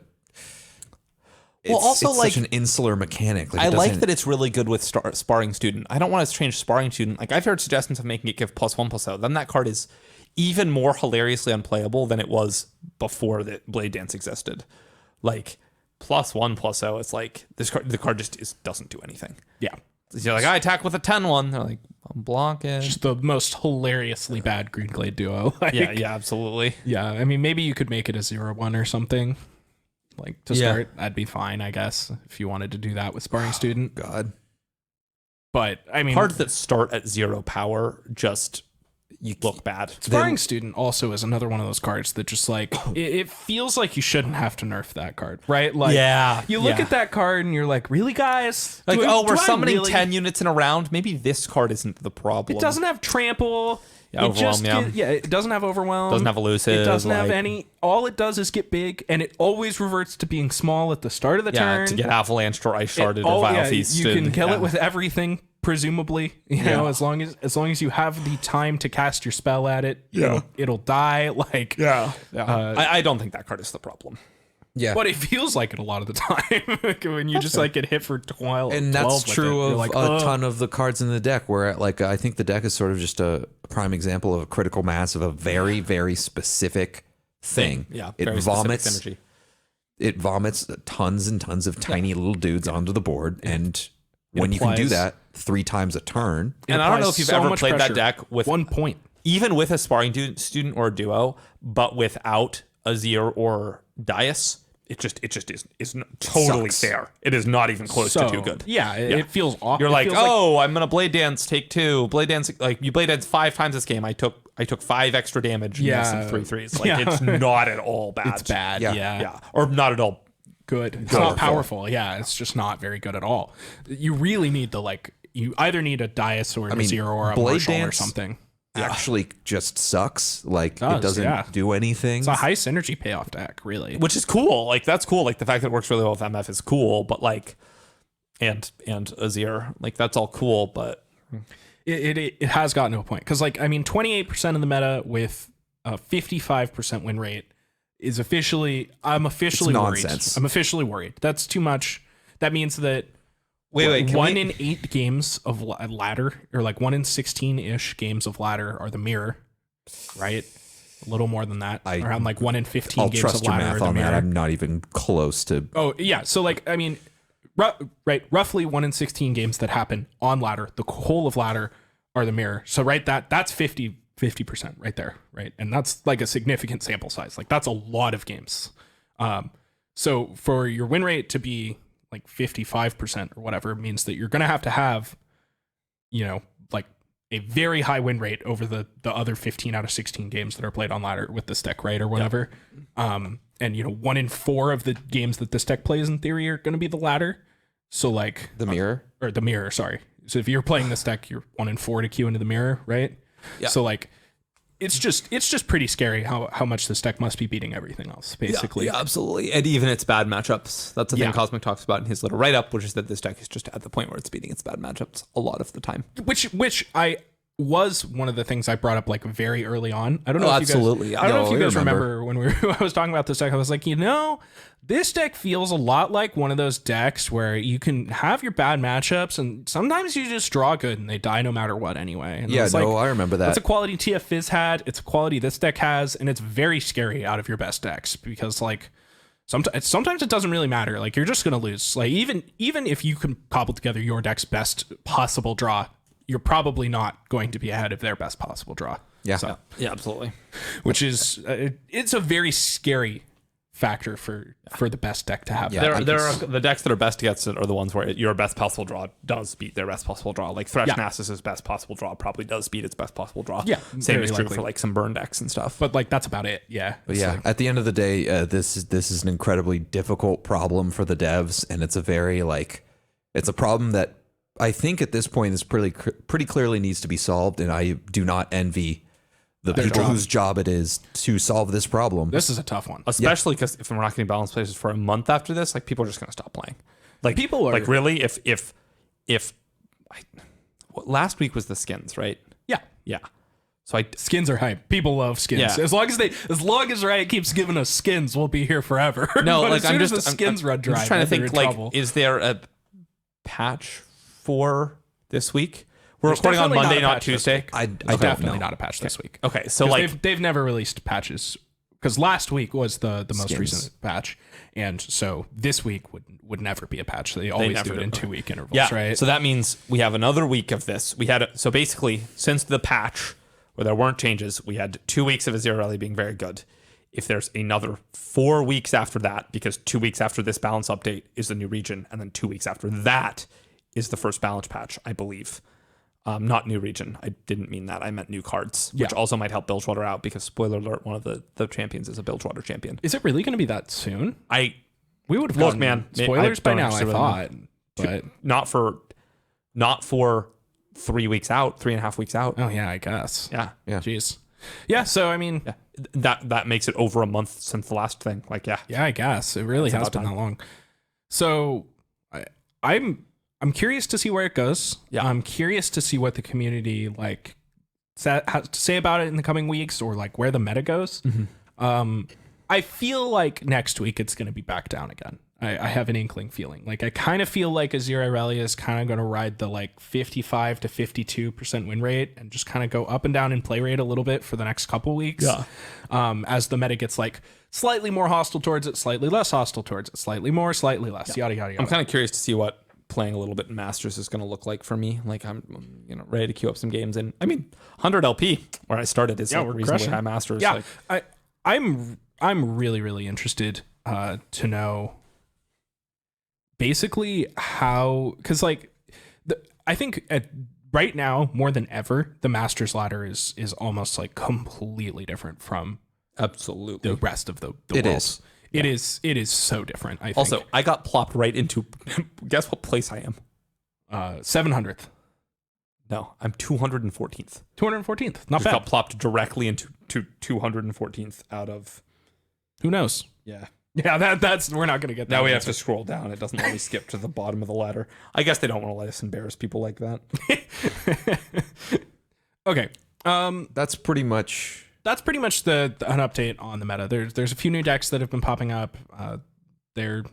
Also, it's like, such an insular mechanic. Like, I it like doesn't- that it's really good with Sparring Student. I don't want to change Sparring Student. Like, I've heard suggestions of making it give +1/+0. Then that card is even more hilariously unplayable than it was before that Blade Dance existed. Like, +1/+0, it's like the card just doesn't do anything. Yeah. You're like, I attack with a 10-1. They're like, I'm blocking. Just the most hilariously bad Green Glade duo. Like, Yeah, absolutely. Yeah, I mean, maybe you could make it a 0/1 or something. Like, to start, that'd be fine, I guess, if you wanted to do that with Sparring Student. God. But I mean, Cards that start at 0 power just look bad. Sparring Student also is another one of those cards that just like it feels like you shouldn't have to nerf that card, right? Like, you look at that card and you're like, really, guys? Like, we're summoning 10 units in a round. Maybe this card isn't the problem. It doesn't have trample. It doesn't have overwhelm. Doesn't have elusive. It doesn't have any. All it does is get big, and it always reverts to being small at the start of the turn. To get avalanche or ice sharded or vile feast. You can kill it with everything. Presumably, you know, as long as you have the time to cast your spell at it, it'll die. Like, I don't think that card is the problem. Yeah, but it feels like it a lot of the time when you just like get hit for 12. And that's true of like, a ton of the cards in the deck. Where like I think the deck is sort of just a prime example of a critical mass of a very very specific thing. Yeah, it very vomits energy. It vomits tons and tons of tiny little dudes onto the board, and when you can do that 3 times a turn, and I don't know if you've ever played that deck with 1 point, even with a sparring student or a duo, but without Azir or Dias. It just is totally fair. It is not even close to too good. Yeah, it feels awkward. You're like, I'm gonna blade dance, take 2. Blade dance, like you blade dance 5 times this game. I took 5 extra damage and some 3/3s. Like it's not at all bad. It's bad. Yeah. Or not at all good. It's not powerful. Yeah, it's just not very good at all. You really need you either need a Dias or a Azir or a Marshall or something. Actually just sucks. Like it doesn't do anything. It's a high synergy payoff deck, really. Which is cool. Like that's cool. Like the fact that it works really well with MF is cool, but like and Azir, like that's all cool, but it has gotten to a point. Because like, I mean, 28% of the meta with a 55% win rate is I'm officially worried. Nonsense. I'm officially worried. That's too much. That means that Wait, 1 in 8 games of ladder, or like 1 in 16-ish games of ladder are the mirror, right? A little more than that. Around like 1 in 15 I'll games trust of your ladder math are the on mirror. that. I'm not even close to. Oh, yeah. So like, I mean, roughly 1 in 16 games that happen on ladder, the whole of ladder are the mirror. So right, that's 50% right there, right? And that's like a significant sample size. Like that's a lot of games. So for your win rate to be like 55% or whatever, means that you're going to have, you know, like a very high win rate over the other 15 out of 16 games that are played on ladder with this deck, right? Or whatever. And, you know, 1 in 4 of the games that this deck plays in theory are going to be the ladder. So like The mirror? Or the mirror, sorry. So if you're playing this deck, you're 1 in 4 to queue into the mirror, right? Yeah. So like, it's just pretty scary how much this deck must be beating everything else, basically. Yeah, absolutely. And even its bad matchups. That's the thing Cosmic talks about in his little write-up, which is that this deck is just at the point where it's beating its bad matchups a lot of the time. Which I was one of the things I brought up like very early on. I don't know if absolutely. you guys, I don't know if you guys remember when I was talking about this deck. I was like, you know, this deck feels a lot like one of those decks where you can have your bad matchups and sometimes you just draw good and they die no matter what anyway. And I remember that. It's a quality TF Fizz had, it's a quality this deck has, and it's very scary out of your best decks because like sometimes it doesn't really matter. Like you're just gonna lose. Like even if you can cobble together your deck's best possible draw, you're probably not going to be ahead of their best possible draw. Yeah. So, yeah, absolutely. Which is it's a very scary factor for the best deck to have. Yeah, there are the decks that are best against it are the ones where your best possible draw does beat their best possible draw. Like Thresh Nasus's best possible draw probably does beat its best possible draw. Yeah, same is true for like some burn decks and stuff. But like that's about it. Yeah. But yeah, at the end of the day, this is an incredibly difficult problem for the devs, and it's a very it's a problem that I think at this point is pretty clearly needs to be solved, and I do not envy the people whose job it is to solve this problem. This is a tough one, especially because if we're not getting balanced places for a month after this, like people are just going to stop playing. Like people are like really if last week was the skins, right? Yeah. So skins are hype. People love skins. Yeah. As long as Riot keeps giving us skins, we'll be here forever. No, but like as soon as the skins run dry, I'm just trying to think like trouble. Is there a patch for this week? We're There's recording on definitely Monday, not a not patch Tuesday. I definitely not a patch this week. Okay, so like they've never released patches because last week was the most Skins. recent patch, and so this week would never be a patch. They always do it in 2-week intervals, yeah, right? So that means we have another week of this. So basically since the patch where there weren't changes, we had 2 weeks of Azir being very good. If there's another 4 weeks after that, because 2 weeks after this balance update is the new region, and then 2 weeks after that is the first balance patch, I believe. Not new region. I didn't mean that. I meant new cards, which also might help Bilgewater out because, spoiler alert, one of the champions is a Bilgewater champion. Is it really going to be that soon? We would have Look, gotten man, spoilers by now, I thought. But not for 3 weeks out, 3.5 weeks out. oh yeah, I guess. Yeah. Jeez. Yeah. So I mean, That makes it over a month since the last thing. Like, yeah, I guess it really has been that long. So I'm curious to see where it goes. Yeah. I'm curious to see what the community like has to say about it in the coming weeks, or like where the meta goes. I feel like next week it's going to be back down again. I have an inkling feeling. Like I kind of feel like Azir Irelia is kind of going to ride the like 55 to 52% win rate and just kind of go up and down in play rate a little bit for the next couple weeks. Yeah. As the meta gets like slightly more hostile towards it, slightly less hostile towards it, slightly more, slightly less, yada, yada, yada. I'm kind of curious to see what playing a little bit in Masters is going to look like for me. Like I'm ready to queue up some games. And I mean, 100 LP where I started is like reasonably high Masters. Yeah. Like, I'm really, really interested to know basically how, because like I think right now more than ever the Masters ladder is almost like completely different from absolutely the rest of the It world. is. It is so different. I think. Also, I got plopped right into guess what place I am? 700th, No, I'm 214th. 214th. Not Just bad. got plopped directly into 214th out of. Who knows? Yeah. Yeah, that's we're not gonna get that. Now we have to scroll down. It doesn't let me skip to the bottom of the ladder. I guess they don't want to let us embarrass people like that. Okay. That's pretty much an update on the meta. There's a few new decks that have been popping up. They're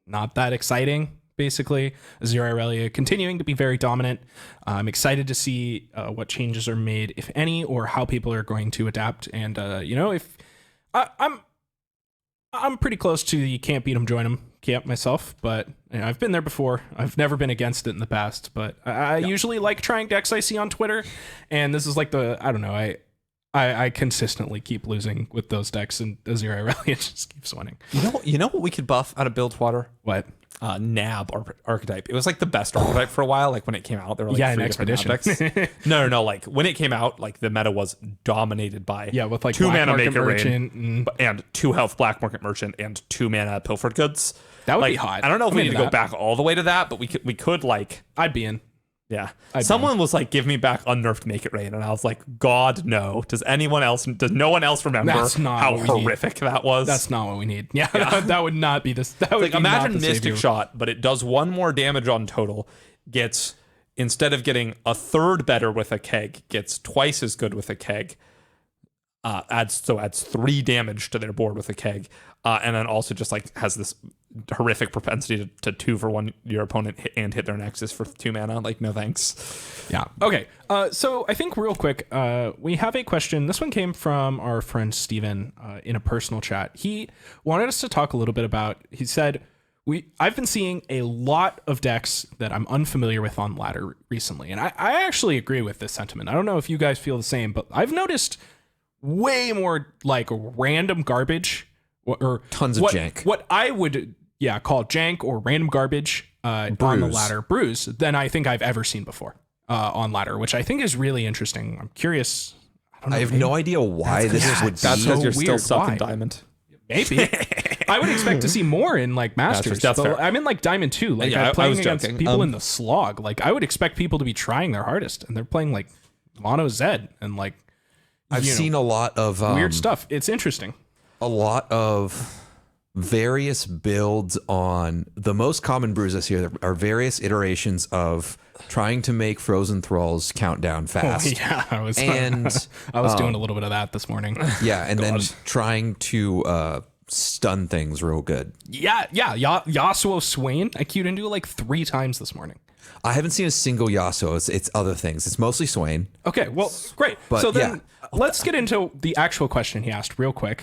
not that exciting, basically. Azir Irelia continuing to be very dominant. I'm excited to see what changes are made, if any, or how people are going to adapt. And if I'm pretty close to the can't beat 'em, join 'em camp myself, but I've been there before. I've never been against it in the past, but I usually like trying decks I see on Twitter, and this is like I consistently keep losing with those decks, and Azir Irelia just keeps winning. You know what we could buff out of Bilgewater? What? Nab archetype. It was like the best archetype for a while. Like when it came out, there were like in 3 different nab Expedition. decks. No. Like when it came out, like the meta was dominated by with like 2 Black mana Market Maker Merchant Rain and 2 health Black Market Merchant and 2 mana Pilfered Goods. That would like, be hot. I don't know if I'm we need to into go that. back all the way to that, but we could like I'd be in. yeah. Someone was like, "Give me back unnerfed Make It Rain," and I was like, "God no!" Does no one else remember That's not how what we need. horrific that was? That's not what we need. Yeah, that would not be this. That would like be imagine not the Mystic savior. Shot, but it does 1 more damage on total. Gets instead of getting a third better with a keg, gets twice as good with a keg. Adds 3 damage to their board with a keg, and then also just like has this horrific propensity to 2 for 1 your opponent hit their Nexus for 2 mana. Like no thanks. Yeah. Okay. So I think real quick, we have a question. This one came from our friend Steven in a personal chat. He wanted us to talk a little bit about. He said, I've been seeing a lot of decks that I'm unfamiliar with on ladder recently, and I actually agree with this sentiment. I don't know if you guys feel the same, but I've noticed way more like random garbage or Tons of jank. What I would call jank or random garbage on the ladder brews than I think I've ever seen before on ladder, which I think is really interesting. I'm curious. I don't know. I have no idea why this would be. That's because so you're still weird. stuck Why? in Diamond. Maybe. I would expect to see more in like Masters. That's fair. I'm in like Diamond 2. Like Yeah, I'm I playing was against joking. people in the slog. Like I would expect people to be trying their hardest, and they're playing like mono Zed and like I've seen a lot of weird stuff. It's interesting. a lot of various builds on the most common brews this year are various iterations of trying to make Frozen Thralls count down fast. Yeah, I was And I was doing a little bit of that this morning. yeah, and then trying to stun things real good. Yeah. Yasuo Swain, I queued into it like 3 times this morning. I haven't seen a single Yasuo. It's other things. It's mostly Swain. Okay, well, great. But, so then let's get into the actual question he asked real quick,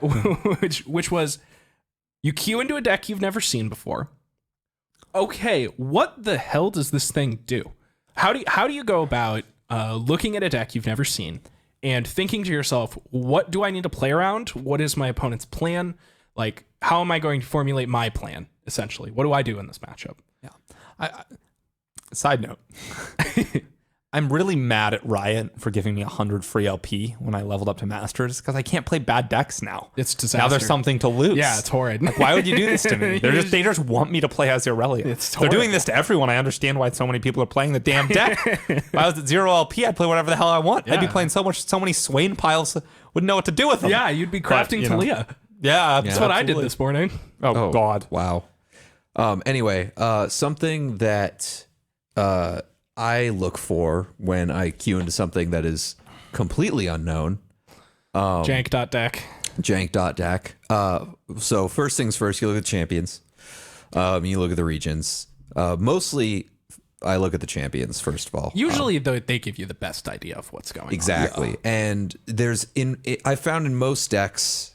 which was, you queue into a deck you've never seen before. Okay, what the hell does this thing do? How do you go about looking at a deck you've never seen and thinking to yourself, what do I need to play around? What is my opponent's plan? Like, how am I going to formulate my plan, essentially? What do I do in this matchup? Yeah. Side note. I'm really mad at Riot for giving me 100 free LP when I leveled up to Masters because I can't play bad decks now. It's disaster. Now there's something to lose. Yeah, it's horrid. Like, why would you do this to me? They just want me to play as Irelia. They're doing this to everyone. I understand why so many people are playing the damn deck. If I was at 0 LP, I'd play whatever the hell I want. Yeah. I'd be playing so many Swain piles, wouldn't know what to do with them. Yeah, you'd be crafting Talia. Yeah, that's what I did this morning. Oh God. Wow. Anyway, something that I look for when I queue into something that is completely unknown. Jank.deck. Jank.deck. So first things first, you look at the champions. You look at the regions. Mostly, I look at the champions first of all. Usually, they give you the best idea of what's going on. Exactly. Yeah. And I found in most decks,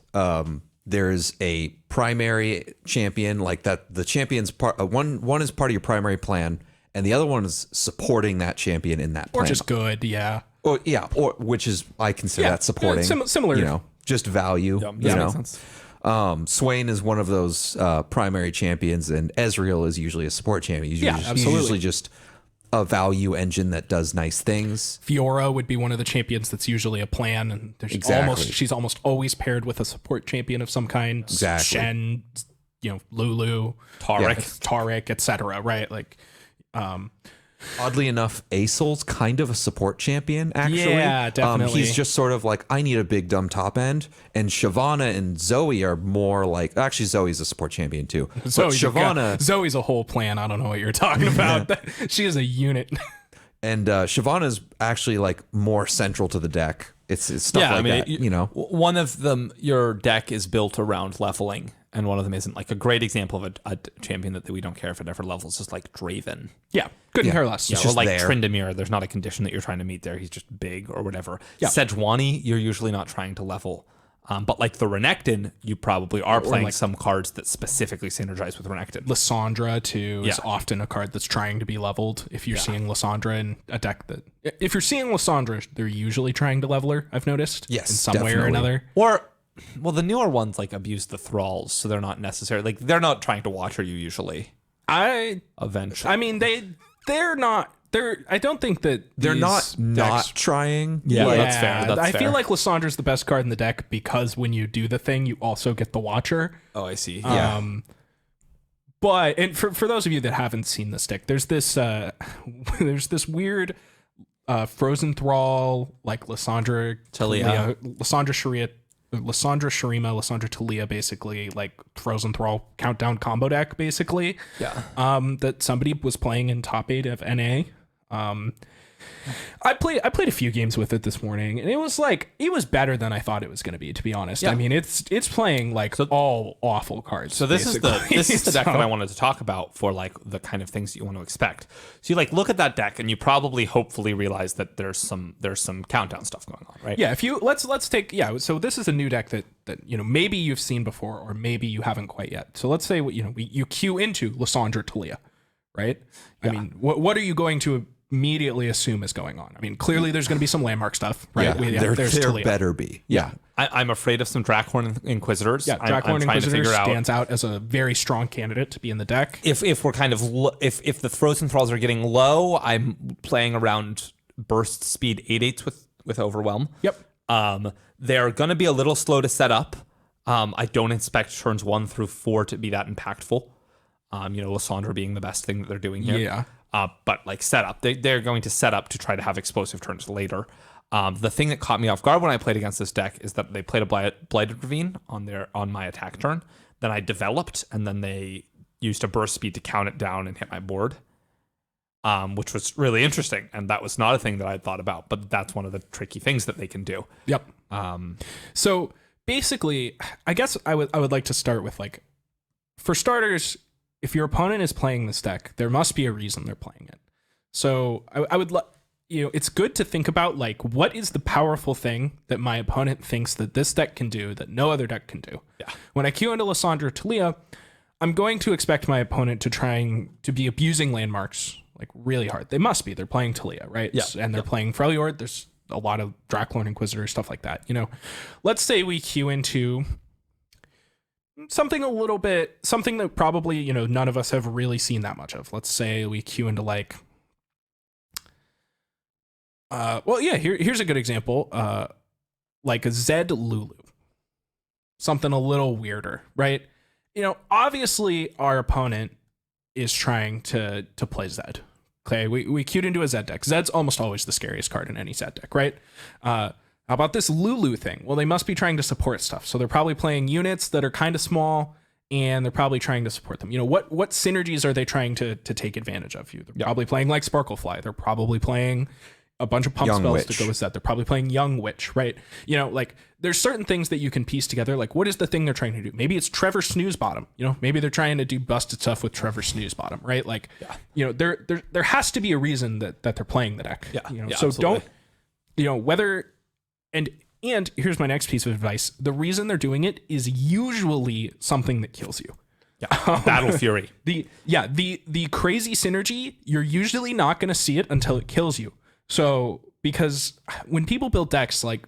there's a primary champion like that. The champion's part. One is part of your primary plan. And the other one is supporting that champion in that plan. Or just good, yeah. Or which is I consider that supporting. Similar. Just value. Makes sense. Swain is one of those primary champions, and Ezreal is usually a support champion. He's usually just a value engine that does nice things. Fiora would be one of the champions that's usually a plan, and she's almost always paired with a support champion of some kind. Exactly. Shen, Lulu, Taric, etc. Right, like. Oddly enough, Asol's kind of a support champion, actually. Yeah, definitely. He's just sort of like, I need a big dumb top end. And Shyvana and Zoe are more like, actually, Zoe's a support champion too. Zoe's a whole plan. I don't know what you're talking about. She is a unit. And Shyvana's actually like more central to the deck. It's stuff like that, One of them, your deck is built around leveling. And one of them isn't. Like a great example of a champion that we don't care if it ever levels is like Draven. Yeah, couldn't care less. Yeah, or like Tryndamere. There's not a condition that you're trying to meet there. He's just big or whatever. Yeah. Sejuani, you're usually not trying to level. But like the Renekton, you probably are playing some cards that specifically synergize with Renekton. Lysandra too is often a card that's trying to be leveled. If you're seeing Lysandra in a deck if you're seeing Lysandra, they're usually trying to level her. I've noticed. Yes, in some way or another. Well, the newer ones like abuse the thralls, so they're not necessarily they're not trying to watch her you usually. Eventually. I mean they're not. I don't think that they're not trying. Yeah, that's fair. I feel like Lysandra's the best card in the deck because when you do the thing, you also get the Watcher. Oh, I see. Yeah. But for those of you that haven't seen this deck, there's this weird Frozen Thrall like Lysandra Talia, Lysandra Shurima, Lysandra Talia, basically like Frozen Thrall countdown combo deck, basically. Yeah. That somebody was playing in top 8 of NA. I played a few games with it this morning, and it was better than I thought it was going to be. To be honest, I mean it's playing like all awful cards. So this is the deck that I wanted to talk about for like the kind of things that you want to expect. So you like look at that deck, and you probably hopefully realize that there's some countdown stuff going on, right? Yeah. If you let's take So this is a new deck that maybe you've seen before, or maybe you haven't quite yet. So let's say you queue into Lysandra Talia, right? I mean, what are you going to immediately assume is going on? I mean, clearly there's going to be some landmark stuff, right? There better be. Yeah. I'm afraid of some Drakhorn Inquisitors. Yeah, Drakhorn Inquisitor stands out as a very strong candidate to be in the deck. If we're kind of if the Frozen Thralls are getting low, I'm playing around burst speed 8/8s with Overwhelm. Yep. They're going to be a little slow to set up. I don't expect turns 1 through 4 to be that impactful. Lysandra being the best thing that they're doing here. Yeah. But like setup, they're going to set up to try to have explosive turns later. The thing that caught me off guard when I played against this deck is that they played a Blighted Ravine on my attack turn. Then I developed, and then they used a burst speed to count it down and hit my board, which was really interesting. And that was not a thing that I'd thought about, but that's one of the tricky things that they can do. Yep. So basically, I guess I would like to start with for starters, if your opponent is playing this deck, there must be a reason they're playing it. So I would it's good to think about what is the powerful thing that my opponent thinks that this deck can do that no other deck can do. Yeah. When I queue into Lysandra Talia, I'm going to expect my opponent to be abusing landmarks really hard. They must be. They're playing Talia, right? Yeah. And they're playing Freljord. There's a lot of Draklorn Inquisitor, stuff like that. Let's say we queue into something that probably none of us have really seen that much of. Let's say we queue into Well, yeah. Here's a good example. Like a Zed Lulu, something a little weirder, right? Obviously our opponent is trying to play Zed. Okay, we queued into a Zed deck. Zed's almost always the scariest card in any Zed deck, right? How about this Lulu thing? Well, they must be trying to support stuff. So they're probably playing units that are kind of small, and they're probably trying to support them. What synergies are they trying to take advantage of? They're probably playing like Sparklefly. They're probably playing a bunch of pump Young spells Witch. to go with that. They're probably playing Young Witch, right? Like there's certain things that you can piece together. Like what is the thing they're trying to do? Maybe it's Trevor Snooze Bottom. Maybe they're trying to do busted stuff with Trevor Snooze Bottom, right? Like, there has to be a reason that they're playing the deck. Yeah. So Absolutely. don't, whether, and here's my next piece of advice. The reason they're doing it is usually something that kills you. Yeah. Battle Fury. The crazy synergy, you're usually not going to see it until it kills you. So, because when people build decks, like,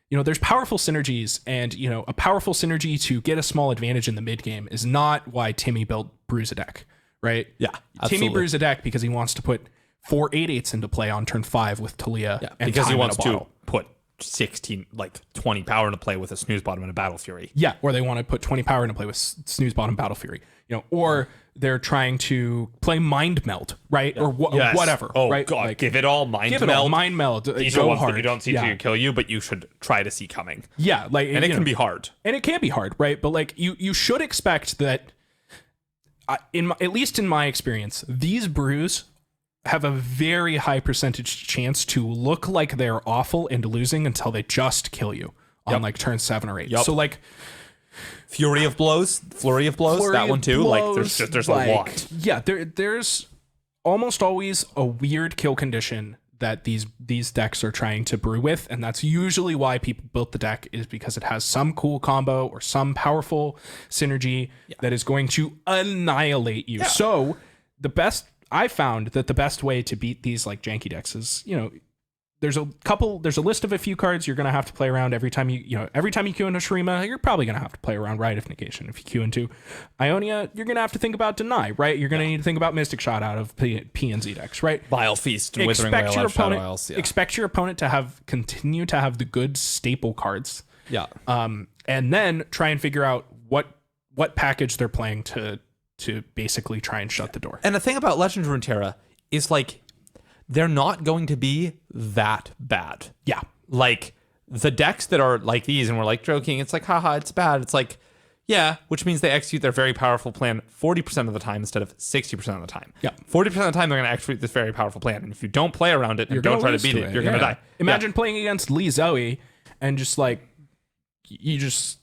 there's powerful synergies, and, a powerful synergy to get a small advantage in the mid game is not why Timmy built Bruise a deck, right? Yeah, absolutely. Timmy brews a deck because he wants to put 4 8/8s into play on turn 5 with Talia. Yeah, and because he time in wants a to bottle. put 20 power into play with a Snooze Bottom and a Battle Fury. Yeah, or they want to put 20 power into play with Snooze Bottom Battle Fury. Or they're trying to play Mind Meld, right? Or Yes. whatever, Oh, right? God. Give it all Mind give Meld. it all Mind Meld. These go are ones hard. that you don't see yeah. to kill you, but you should try to see coming. Yeah, And it can be hard. And it can be hard, right? But like you should expect that. At least in my experience, these brews have a very high percentage chance to look like they're awful and losing until they just kill you on like turn 7 or 8. Yep. So like Flurry of Blows, that one too. blows, There's a lot. Yeah, there's almost always a weird kill condition that these decks are trying to brew with, and that's usually why people built the deck, is because it has some cool combo or some powerful synergy that is going to annihilate you. So I found that the best way to beat these like janky decks is, there's a list of a few cards you're going to have to play around every time you queue into Shurima. You're probably going to have to play around Rite of Negation. If you queue into Ionia, you're going to have to think about Deny, right? You're going to need to think about Mystic Shot out of P and Z decks, right? Vile Feast and Withering Wail out of Shadow Isles. Yeah. Expect your opponent to continue to have the good staple cards. Yeah. And then try and figure out what package they're playing to basically try and shut the door. And the thing about Legends of Runeterra is like, they're not going to be that bad. Yeah. Like the decks that are like these, and we're like joking, it's like, haha, it's bad. It's like, yeah, which means they execute their very powerful plan 40% of the time instead of 60% of the time. Yeah. 40% of the time, they're going to execute this very powerful plan. And if you don't play around it and don't try to beat it, you're going to die. Imagine playing against Lee Zoe and just like, you just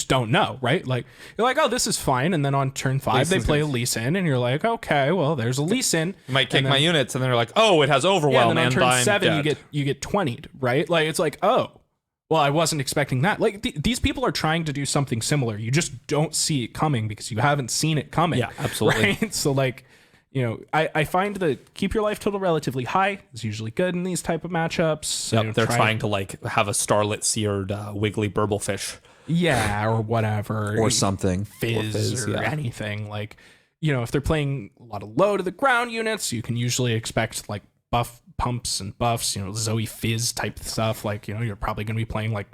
don't know, right? Like you're like, oh, this is fine, and then on turn 5 they play a Lee Sin, and you're like, okay, well, there's a Lee Sin. You might kick my units, and then they're like, oh, it has Overwhelm, and then on and turn I'm 7 dead. you get 20'd, right? Like it's like, oh, well, I wasn't expecting that. Like these people are trying to do something similar. You just don't see it coming because you haven't seen it coming. Yeah, absolutely. Right? So like, I find that keep your life total relatively high is usually good in these type of matchups. Yep, they're trying to like have a Starlit Seared Wiggly Burblefish. Yeah, or whatever. Or something. Fizz or anything. Like, if they're playing a lot of low to the ground units, you can usually expect like buff pumps and buffs, Zoe Fizz type stuff. Like, you're probably going to be playing like,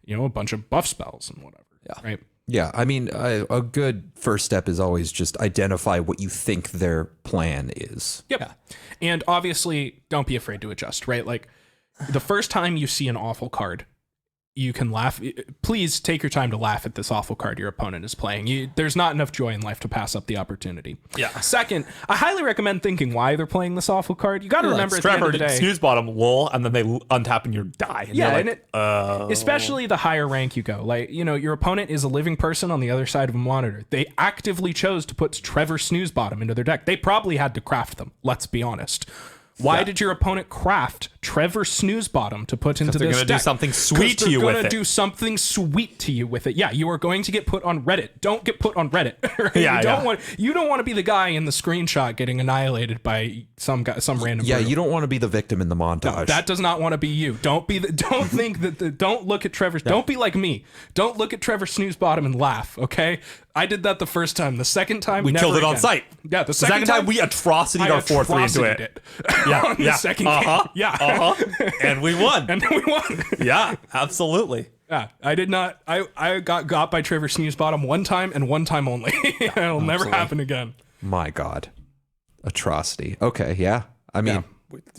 a bunch of buff spells and whatever. Yeah. Right. Yeah, I mean, a good first step is always just identify what you think their plan is. Yep. Yeah. And obviously, don't be afraid to adjust, right? Like, the first time you see an awful card, you can laugh. Please take your time to laugh at this awful card your opponent is playing. There's not enough joy in life to pass up the opportunity. Yeah. Second, I highly recommend thinking why they're playing this awful card. You got to remember at the end of the day. Snooze Bottom, lol, and then they untap and you die. And Yeah, you're like, especially the higher rank you go. Like, your opponent is a living person on the other side of a monitor. They actively chose to put Trevor Snooze Bottom into their deck. They probably had to craft them, let's be honest. Why did your opponent craft Trevor Snooze Bottom to put into this deck? They're going to do something sweet to you with it. They're going to do something sweet to you with it. Yeah, you are going to get put on Reddit. Don't get put on Reddit. Right? You don't want to be the guy in the screenshot getting annihilated by some random. Yeah, brutal. you don't want to be the victim in the montage. No, that does not want to be you. Don't think that. Don't look at Trevor. Don't be like me. Don't look at Trevor Snooze Bottom and laugh. Okay, I did that the first time. The second time, we never killed it on again. site. Yeah, the second time we atrocity'd our 4-3 into it. on the second game. Yeah. And we won. And then we won. Yeah, absolutely. Yeah, I did not. I got by Trevor Sneezebottom one time and one time only. It'll never happen again. My God. Atrocity. Okay, yeah. I mean,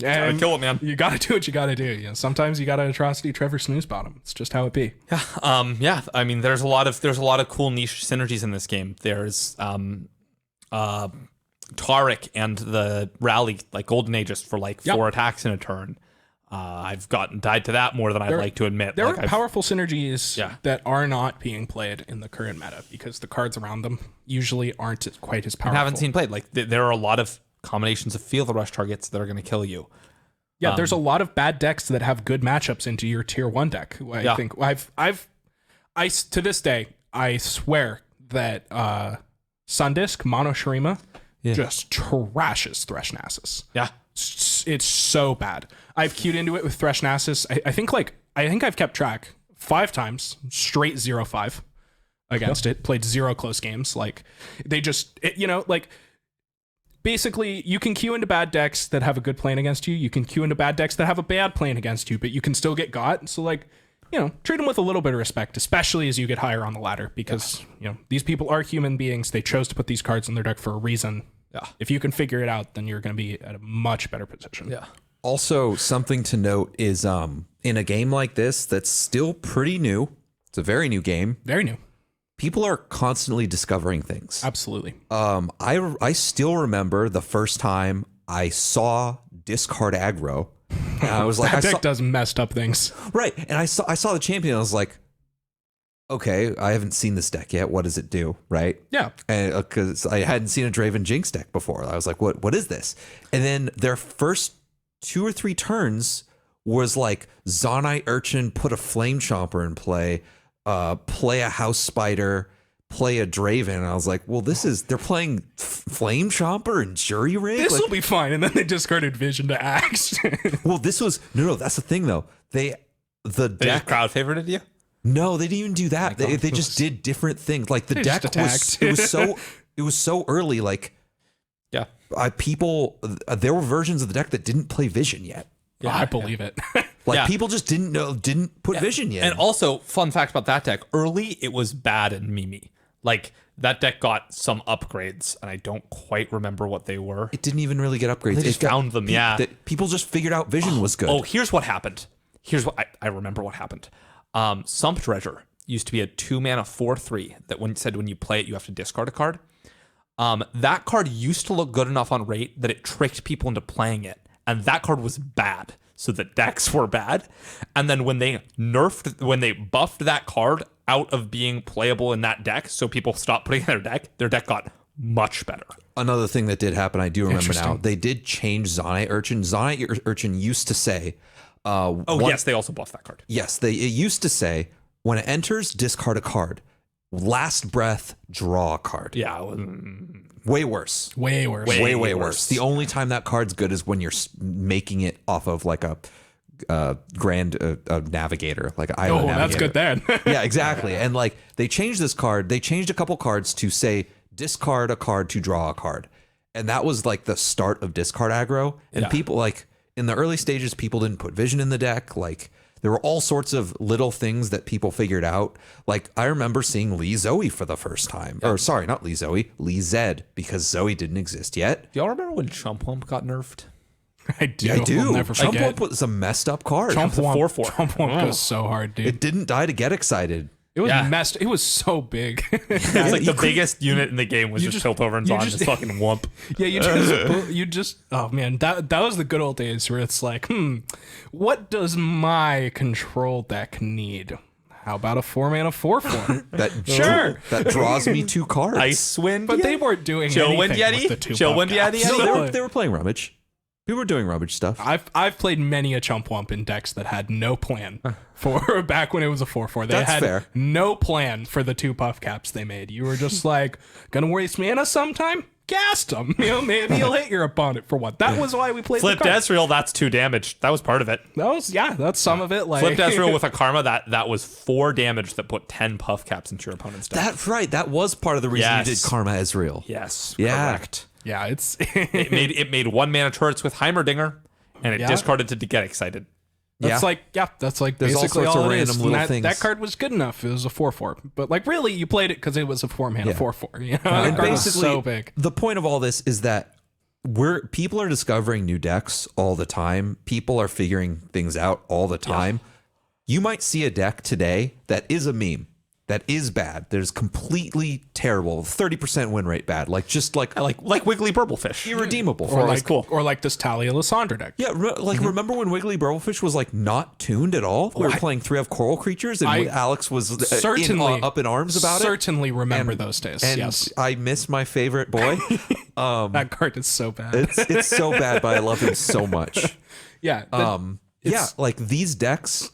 Gotta kill it, man. You gotta do what you gotta do. You know, sometimes you gotta atrocity Trevor Snoozebottom. It's just how it be. Yeah. I mean, there's a lot of cool niche synergies in this game. There's Taric and the rally, like Golden Aegis for like 4 attacks in a turn. I've died to that more than I'd like to admit. There like are powerful synergies Yeah. that are not being played in the current meta because the cards around them usually aren't quite as powerful. I haven't seen played. Like there are a lot of combinations of Feel the Rush targets that are going to kill you. Yeah, there's a lot of bad decks that have good matchups into your tier 1 deck. I think I to this day I swear that Sundisk Mono Shurima just trashes Thresh Nasus. Yeah. It's so bad. I've queued into it with Thresh Nasus. I think I've kept track 5 times straight 0-5 against it. Played 0 close games. Like they just basically you can queue into bad decks that have a good plane against you. You can queue into bad decks that have a bad plane against you, but you can still get got. So treat them with a little bit of respect, especially as you get higher on the ladder, because these people are human beings. They chose to put these cards in their deck for a reason. Yeah. If you can figure it out, then you're going to be at a much better position. Yeah. also something to note is in a game like this that's still pretty new, it's a very new game. Very new. People are constantly discovering things. Absolutely. I still remember the first time I saw discard aggro. And I was like, that deck does messed up things. Right. And I saw the champion and I was like, okay, I haven't seen this deck yet. What does it do? Right. Yeah. And because I hadn't seen a Draven Jinx deck before. I was like, what is this? And then their first 2 or 3 turns was like Zonite Urchin, put a Flame Chomper in play, play a House Spider, play a Draven. And I was like, well, they're playing Flame Chomper and Jury Rig. This will be fine. And then they discarded Vision to Axe. Well, this was no. That's the thing though. The They deck just crowd favorited you? No, they didn't even do that. They just did different things. Like the deck just was it was so early. Like Yeah. There were versions of the deck that didn't play Vision yet. Yeah, I believe it. Like people just didn't put Vision yet. And also, fun fact about that deck, early it was bad and Mimi. Like that deck got some upgrades, and I don't quite remember what they were. it didn't even really get upgrades. They just found them, People just figured out Vision was good. Oh, here's what happened. Here's what I remember what happened. Sump Treasure used to be a 2-mana 4/3 that when you play it, you have to discard a card. That card used to look good enough on rate that it tricked people into playing it. And that card was bad. So the decks were bad. And then when they buffed that card out of being playable in that deck, so people stopped putting in their deck got much better. Another thing that did happen, I do remember now, they did change Zonite Urchin. Zonite Urchin used to say, yes, they also buffed that card. Yes, it used to say, when it enters, discard a card. Last breath, draw a card. Yeah. Way worse. Way worse. Way worse. The only time that card's good is when you're making it off of like a grand navigator, like an island navigator. That's good then. Yeah, exactly. And like they changed this card. They changed a couple cards to say discard a card to draw a card. And that was like the start of discard aggro. And people like in the early stages, people didn't put Vision in the deck. Like there were all sorts of little things that people figured out. Like I remember seeing Lee Zoe for the first time. Or sorry, not Lee Zoe, Lee Zed, because Zoe didn't exist yet. Do y'all remember when Chump Wump got nerfed? I do. I do. I'll never Chump forget. Wump was a messed up card. Chump Wump 4/4. Chump Wump goes so hard, dude. It didn't die to get excited. It was messed. It was so big. It's like the biggest unit in the game was just tilt over and on this fucking wump. Yeah, you just oh man, that was the good old days where it's like, what does my control deck need? How about a 4-mana 4/4? That draws me 2 cards. Icewind, But they weren't doing Chillwind anything with the Yeti. 2 Chillwind buff Yeti. caps. No, they were playing Rummage. People were doing Rummage stuff. I've played many a Chump Wump in decks that had no plan for back when it was a 4/4. They That's had fair. no plan for the 2 buff caps they made. You were just like, gonna waste mana sometime? Cast them. Maybe you'll hit your opponent for what. That was why we played Flipped the card. Ezreal, that's 2 damage. That was part of it. That's some of it. Like Flipped Ezreal with a Karma, that was 4 damage that put 10 puff caps into your opponent's deck. That's right. That was part of the reason you did Karma Ezreal. Yes, Yeah. correct. yeah, it's It made 1-mana turrets with Heimerdinger. and it discarded to get excited. That's that's like There's all basically sorts all of it is. random little And things. that card was good enough. It was a 4/4, but like really, you played it because it was a 4-mana 4/4. You know, that And card was basically, so big. the point of all this is that people are discovering new decks all the time. People are figuring things out all the time. You might see a deck today that is a meme, that is bad, that is completely terrible, 30% win rate bad, like Wiggly Burblefish. irredeemable. Or like this Talia Lysandra deck. Yeah, remember when Wiggly Burblefish was like not tuned at all? We were playing 3 of Coral Creatures, and Alex was certainly up in arms about it. Certainly remember those days. And Yes, I miss my favorite boy. that card is so bad. It's so bad, but I love him so much. Yeah. Like these decks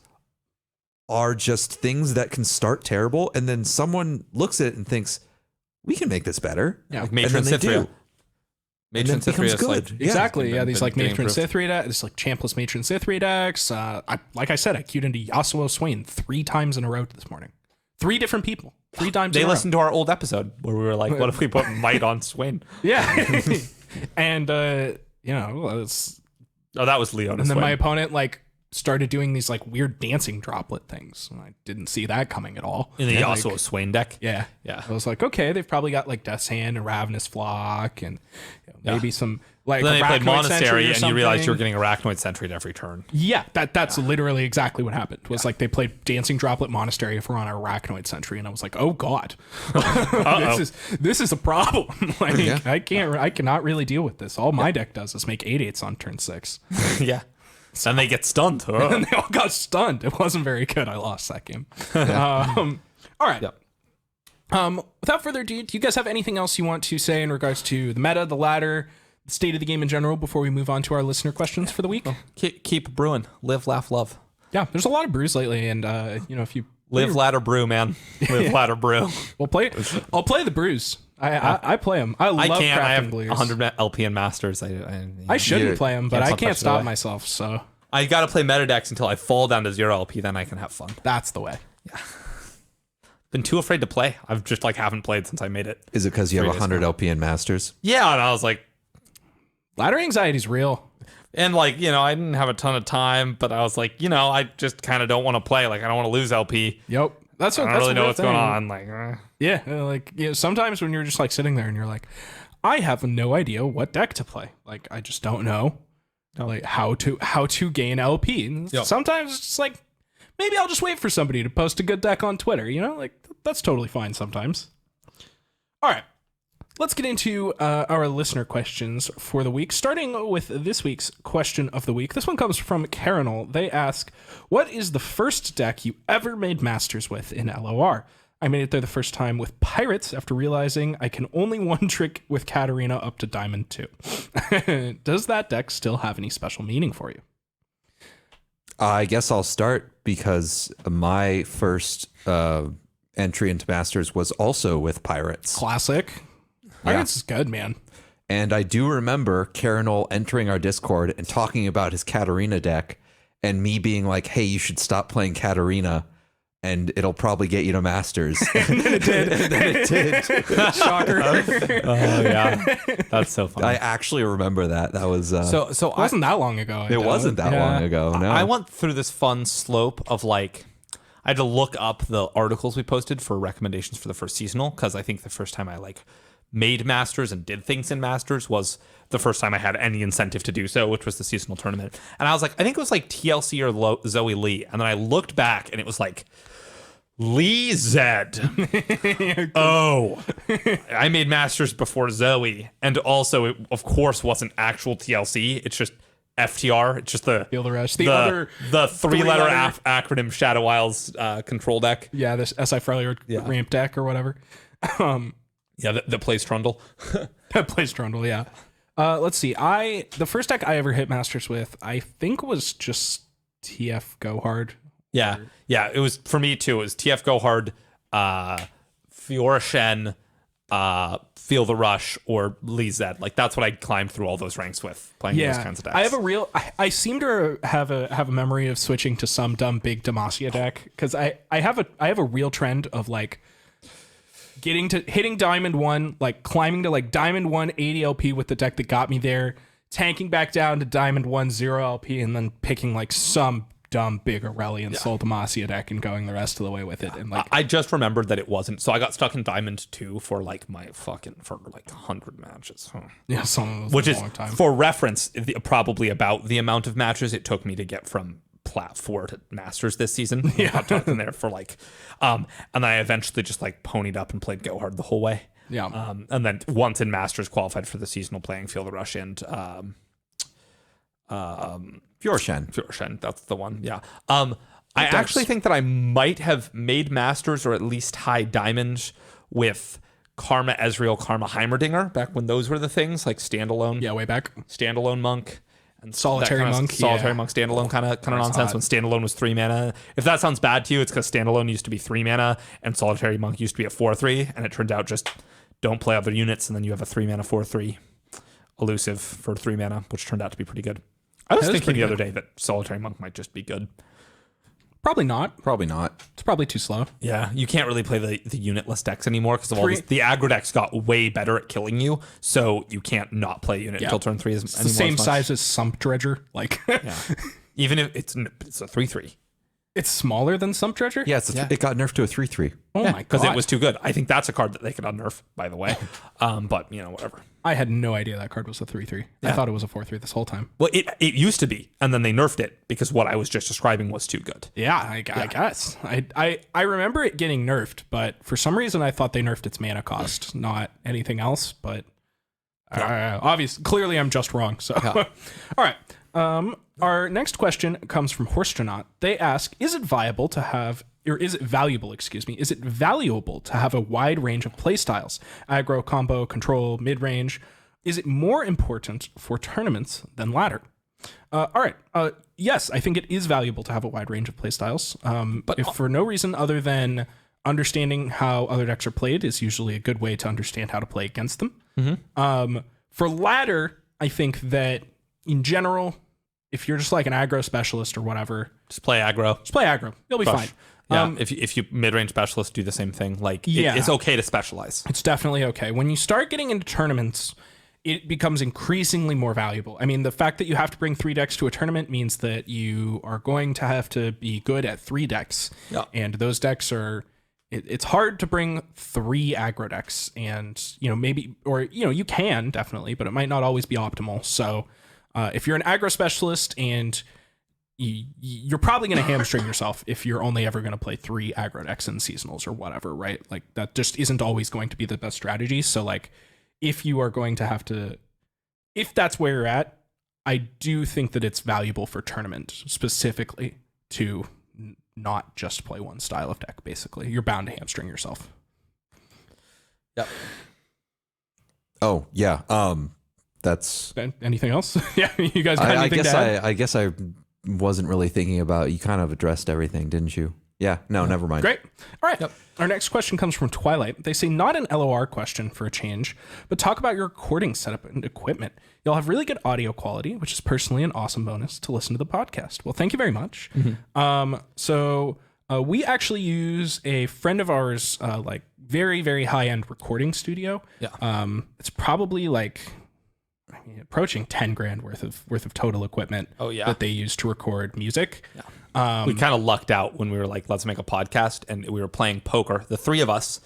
are just things that can start terrible, and then someone looks at it and thinks, we can make this better. Yeah. Like And Matron then they Cythria. do. Matron And then it becomes Cythria is like good. Exactly. Yeah, these been like Matron improved. Cythria decks, these like Champless Matron Cythria decks. Like I said, I queued into Yasuo Swain 3 times in a row this morning. 3 different people. 3 times They in a row. listened to our old episode where we were like, what if we put Might on Swain? Yeah. And you know, Oh, that was Leon. and then my opponent like started doing these like weird dancing droplet things. I didn't see that coming at all. in the And, Yasuo like, Swain deck. Yeah. Yeah. I was like, okay, they've probably got like Death's Hand and Ravenous Flock and maybe some like Then they played Arachnoid Sentry Monastery, or and you realized you were something. getting Arachnoid Sentry at every turn. Yeah, that's literally exactly what happened. Was like they played Dancing Droplet Monastery if we're on Arachnoid Sentry, and I was like, oh god, this is a problem. Like I cannot really deal with this. All my deck does is make 8/8s on turn 6. Yeah. And they get stunned. And they all got stunned. It wasn't very good. I lost that game. All right. Yep. Without further ado, do you guys have anything else you want to say in regards to the meta, the ladder, the state of the game in general before we move on to our listener questions for the week? Keep brewing. Live, laugh, love. Yeah, there's a lot of brews lately, and if you Live, ladder, brew, man. Live, ladder, brew. I'll play the brews. I play them. I love I can't. I crafting have blues. 100 LP and Masters. I shouldn't play them, but I touch can't it stop away. myself. So I got to play meta decks until I fall down to 0 LP. Then I can have fun. that's the way. Been too afraid to play. I've just haven't played since I made it. Is it because you have 3 days 100 ago. LP and Masters? Yeah, and I was like, Ladder anxiety is real. and I didn't have a ton of time, but I was like, I just kind of don't want to play. Like, I don't want to lose LP. Yep. That's what. I don't That's really a know real what's going thing. on. Like, Yeah, sometimes when you're just like sitting there and you're like, I have no idea what deck to play. Like I just don't know, like how to gain LP. And Yep. sometimes it's just like maybe I'll just wait for somebody to post a good deck on Twitter. Like that's totally fine sometimes. All right, let's get into our listener questions for the week. Starting with this week's question of the week. This one comes from Carinal. They ask, "What is the first deck you ever made Masters with in LOR? I made it there the first time with Pirates after realizing I can only one trick with Katarina up to Diamond 2. Does that deck still have any special meaning for you?" I guess I'll start because my first entry into Masters was also with Pirates. Classic. Pirates is good, man. And I do remember Carinal entering our Discord and talking about his Katarina deck and me being like, hey, you should stop playing Katarina and it'll probably get you to Masters. And then it did. Shocker. oh yeah, that's so funny. I actually remember that. That was so It wasn't that long ago. it wasn't that long ago. No. I went through this fun slope of I had to look up the articles we posted for recommendations for the first seasonal because I think the first time I made Masters and did things in Masters was the first time I had any incentive to do so, which was the seasonal tournament. And I was like, I think it was TLC or Zoe Lee. And then I looked back and it was Lee Zed. Oh, I made Masters before Zoe. And also, it, of course, wasn't actual TLC. It's just FTR. It's just the Feel the Rush. The other the three-letter three-letter- acronym Shadow Isles control deck. Yeah, this SI Frelier ramp deck or whatever. Yeah, that plays Trundle. That plays Trundle, yeah. Let's see. The first deck I ever hit Masters with, I think was just TF Go Hard. Yeah, it was for me too. It was TF Go Hard, Fiora Shen, Feel the Rush, or Lee Zed. That's what I climbed through all those ranks with, playing those kinds of decks. I have I seem to have a memory of switching to some dumb big Demacia deck because I have a real trend of hitting Diamond 1, climbing to Diamond 1 80 LP with the deck that got me there, tanking back down to Diamond 1-0 LP and then picking like some dumb big Irelia Soul Demacia deck and going the rest of the way with it. And like I just remembered that it wasn't. So I got stuck in Diamond 2 for like 100 matches. yeah, some of those Which a is, long time. for reference, probably about the amount of matches it took me to get from Plat 4 to Masters this season. Yeah. I'm talking there for like, and then I eventually just like ponied up and played Go Hard the whole way. Yeah. And then once in Masters, qualified for the seasonal playing field rush and Fjordshen, that's the one. Yeah. I actually think that I might have made Masters or at least High Diamond with Karma Ezreal, Karma Heimerdinger back when those were the things, like standalone. Yeah, way back. Standalone Monk. And Solitary Monk. Solitary Monk standalone kind of nonsense hot. when standalone was 3 mana. If that sounds bad to you, it's because standalone used to be 3 mana and Solitary Monk used to be a 4/3, and it turned out just don't play other units and then you have a 3 mana 4/3 elusive for 3 mana, which turned out to be pretty good. I was thinking the other day that Solitary Monk might just be good. Probably not. Probably not. It's probably too slow. Yeah, you can't really play the unitless decks anymore because of all this. The aggro decks got way better at killing you, so you can't not play unit until turn 3 It's the same size as Sump Dredger. Like, yeah. Even if it's a 3/3. it's smaller than Sump Dredger? Yeah, it got nerfed to a 3/3. Oh my god. Because it was too good. I think that's a card that they could unnerf, by the way. But, whatever. I had no idea that card was a 3/3. I thought it was a 4/3 this whole time. Well, it used to be, and then they nerfed it because what I was just describing was too good. Yeah, I guess. I remember it getting nerfed, but for some reason I thought they nerfed its mana cost, not anything else. But obviously, clearly I'm just wrong. So, all right. Our next question comes from Horstronaut. They ask, is it valuable to have a wide range of playstyles? Aggro, combo, control, mid-range. Is it more important for tournaments than ladder? All right. Yes, I think it is valuable to have a wide range of playstyles. But if for no reason other than understanding how other decks are played is usually a good way to understand how to play against them. Mm-hmm. For ladder, I think that in general, if you're just like an aggro specialist or whatever, just play aggro. You'll be fine. Yeah, if you mid-range specialists do the same thing, like it's okay to specialize. It's definitely okay. When you start getting into tournaments, it becomes increasingly more valuable. I mean, the fact that you have to bring 3 decks to a tournament means that you are going to have to be good at 3 decks. Yeah. And those decks are, it's hard to bring 3 aggro decks, and maybe, or you can definitely, but it might not always be optimal. So if you're an aggro specialist and you're probably going to hamstring yourself if you're only ever going to play 3 aggro decks in seasonals or whatever, right? Like that just isn't always going to be the best strategy. So like if you are going to have to, if that's where you're at, I do think that it's valuable for tournament specifically to not just play one style of deck. Basically, you're bound to hamstring yourself. Yep. Oh yeah. That's anything else? Yeah, you guys got anything to add? I guess I wasn't really thinking about. You kind of addressed everything, didn't you? Yeah. No, never mind. Great. All right. Yep. Our next question comes from Twilight. They say, not an LOR question for a change, but talk about your recording setup and equipment. You'll have really good audio quality, which is personally an awesome bonus to listen to the podcast. Well, thank you very much. Mm-hmm. So we actually use a friend of ours, like very, very high-end recording studio. Yeah. It's probably like approaching 10 grand worth of total equipment that they use to record music. Yeah. We kind of lucked out when we were like, let's make a podcast, and we were playing poker. The 3 of us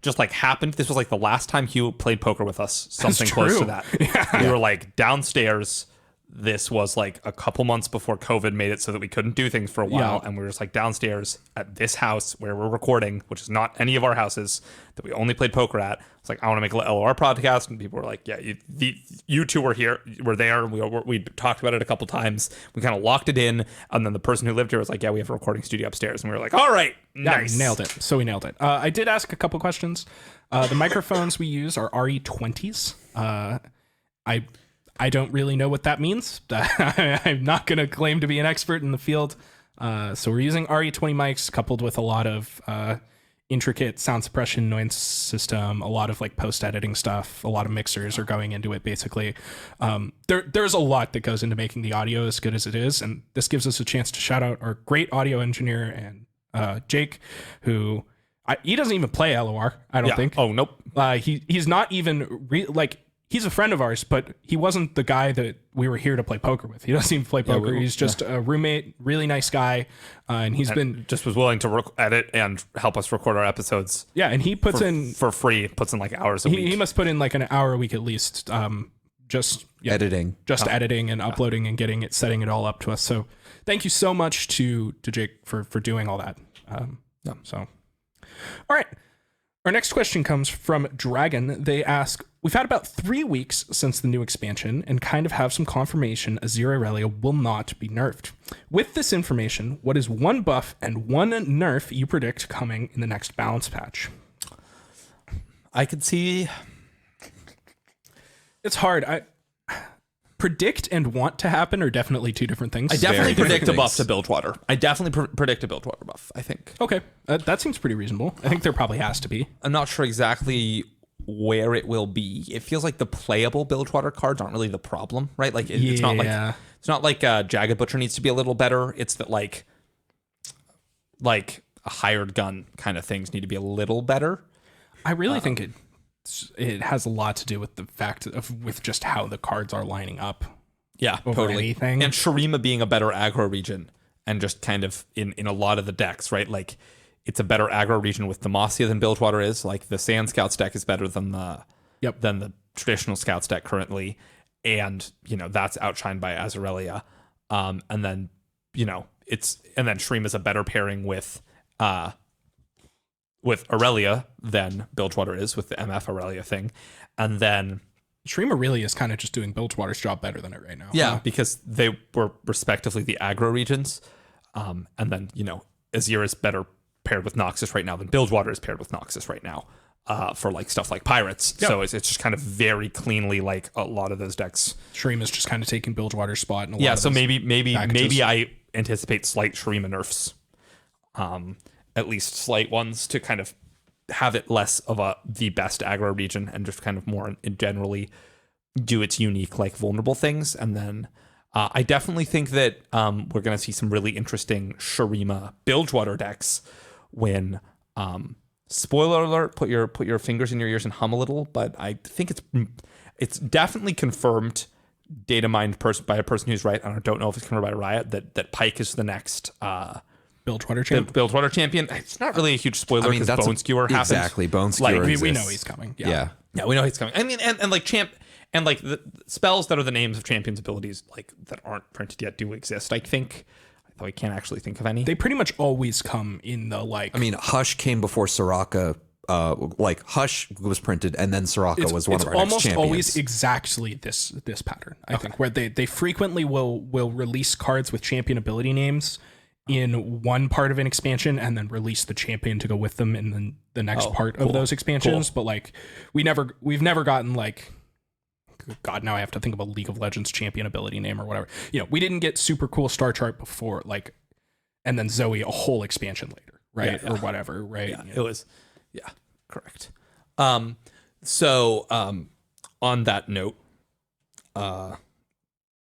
just like happened. This was like the last time Hugh played poker with us, something close to that. Yeah. We were like downstairs. This was like a couple months before COVID made it so that we couldn't do things for a while. Yeah. And we were just like downstairs at this house where we're recording, which is not any of our houses that we only played poker at. It's like, I want to make a LOR podcast. And people were like, yeah, you two were here. We're there. We talked about it a couple times. We kind of locked it in. And then the person who lived here was like, yeah, we have a recording studio upstairs. And we were like, all right, nice. Yeah, nailed it. So we nailed it. I did ask a couple questions. The microphones we use are RE20s. I don't really know what that means. I'm not going to claim to be an expert in the field. So we're using RE20 mics coupled with a lot of intricate sound suppression noise system, a lot of like post-editing stuff, a lot of mixers are going into it basically. There's a lot that goes into making the audio as good as it is. And this gives us a chance to shout out our great audio engineer and Jake, who... he doesn't even play LOR, I don't think. Oh, nope. He's not even... he's a friend of ours, but he wasn't the guy that we were here to play poker with. He doesn't even play poker. He's just a roommate, really nice guy. And he's been just was willing to edit and help us record our episodes. Yeah. And he puts in for free, puts in like hours a week. He must put in like an hour a week at least. Just editing, editing and uploading and setting it all up to us. So thank you so much to Jake for doing all that. So, all right. Our next question comes from Dragon. They ask, we've had about 3 weeks since the new expansion and kind of have some confirmation Azir Irelia will not be nerfed. With this information, what is one buff and one nerf you predict coming in the next balance patch? I could see... It's hard. I predict and want to happen are definitely two different things. I definitely predict a buff to Bilgewater. I definitely predict a Bilgewater buff, I think. Okay. That seems pretty reasonable. I think there probably has to be. I'm not sure exactly where it will be. It feels like the playable Bilgewater cards aren't really the problem, right? Like it's not like Jagged Butcher needs to be a little better. It's that like a hired gun kind of things need to be a little better. I really think it has a lot to do with the fact with just how the cards are lining up. Yeah, totally. Anything. And Shurima being a better aggro region and just kind of in a lot of the decks, right? Like it's a better aggro region with Demacia than Bilgewater is. Like the Sand Scouts deck is better than the traditional Scouts deck currently. And, that's outshined by Azirelia. And then, Shurima is a better pairing with Irelia than Bilgewater is with the MF Irelia thing. And then Shurima really is kind of just doing Bilgewater's job better than it right now. Yeah, because they were respectively the aggro regions. And then, Azir is better paired with Noxus right now than Bilgewater is paired with Noxus right now for like stuff like Pirates. Yep. So it's just kind of very cleanly like a lot of those decks. Shurima's just kind of taking Bilgewater's spot. In a lot of so maybe packages. I anticipate slight Shurima nerfs. At least slight ones to kind of have it less of the best aggro region and just kind of more generally do its unique like vulnerable things. And then I definitely think that we're going to see some really interesting Shurima Bilgewater decks when spoiler alert, put your fingers in your ears and hum a little, but I think it's definitely confirmed data mined by a person who's right. I don't know if it's confirmed by Riot that Pike is the next Bilgewater champion. Bilgewater champion. It's not really a huge spoiler because Bone Skewer happens. Exactly, Bone Skewer. Like, we know he's coming. Yeah, we know he's coming. I mean, and like the spells that are the names of champions' abilities, like that aren't printed yet, do exist. I think, though I can't actually think of any. They pretty much always come in the like. I mean, Hush came before Soraka. Like Hush was printed, and then Soraka was one of our next champions. It's almost always exactly this pattern. I think where they frequently will release cards with champion ability names in one part of an expansion and then release the champion to go with them in the next part of those expansions. Cool. But like we've never gotten like, God, now I have to think of a League of Legends champion ability name or whatever. We didn't get super cool star chart before, like, and then Zoe a whole expansion later, right? Or whatever, right? Yeah, it was, correct. So on that note,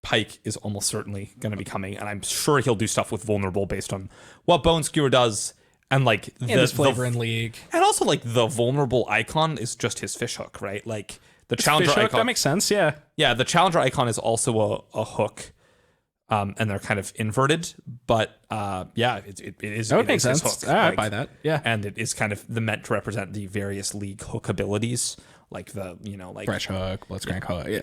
Pike is almost certainly going to be coming, and I'm sure he'll do stuff with vulnerable based on what Bone Skewer does, and like his flavor in League, and also like the vulnerable icon is just his fishhook, right? Like the challenger fish hook, icon. That makes sense. Yeah. The challenger icon is also a hook, and they're kind of inverted, but it is. That would make sense. Hook, I buy that. Yeah, and it is kind of meant to represent the various League hook abilities, like the like Fresh Hook, Blitzcrank Hook. Yeah,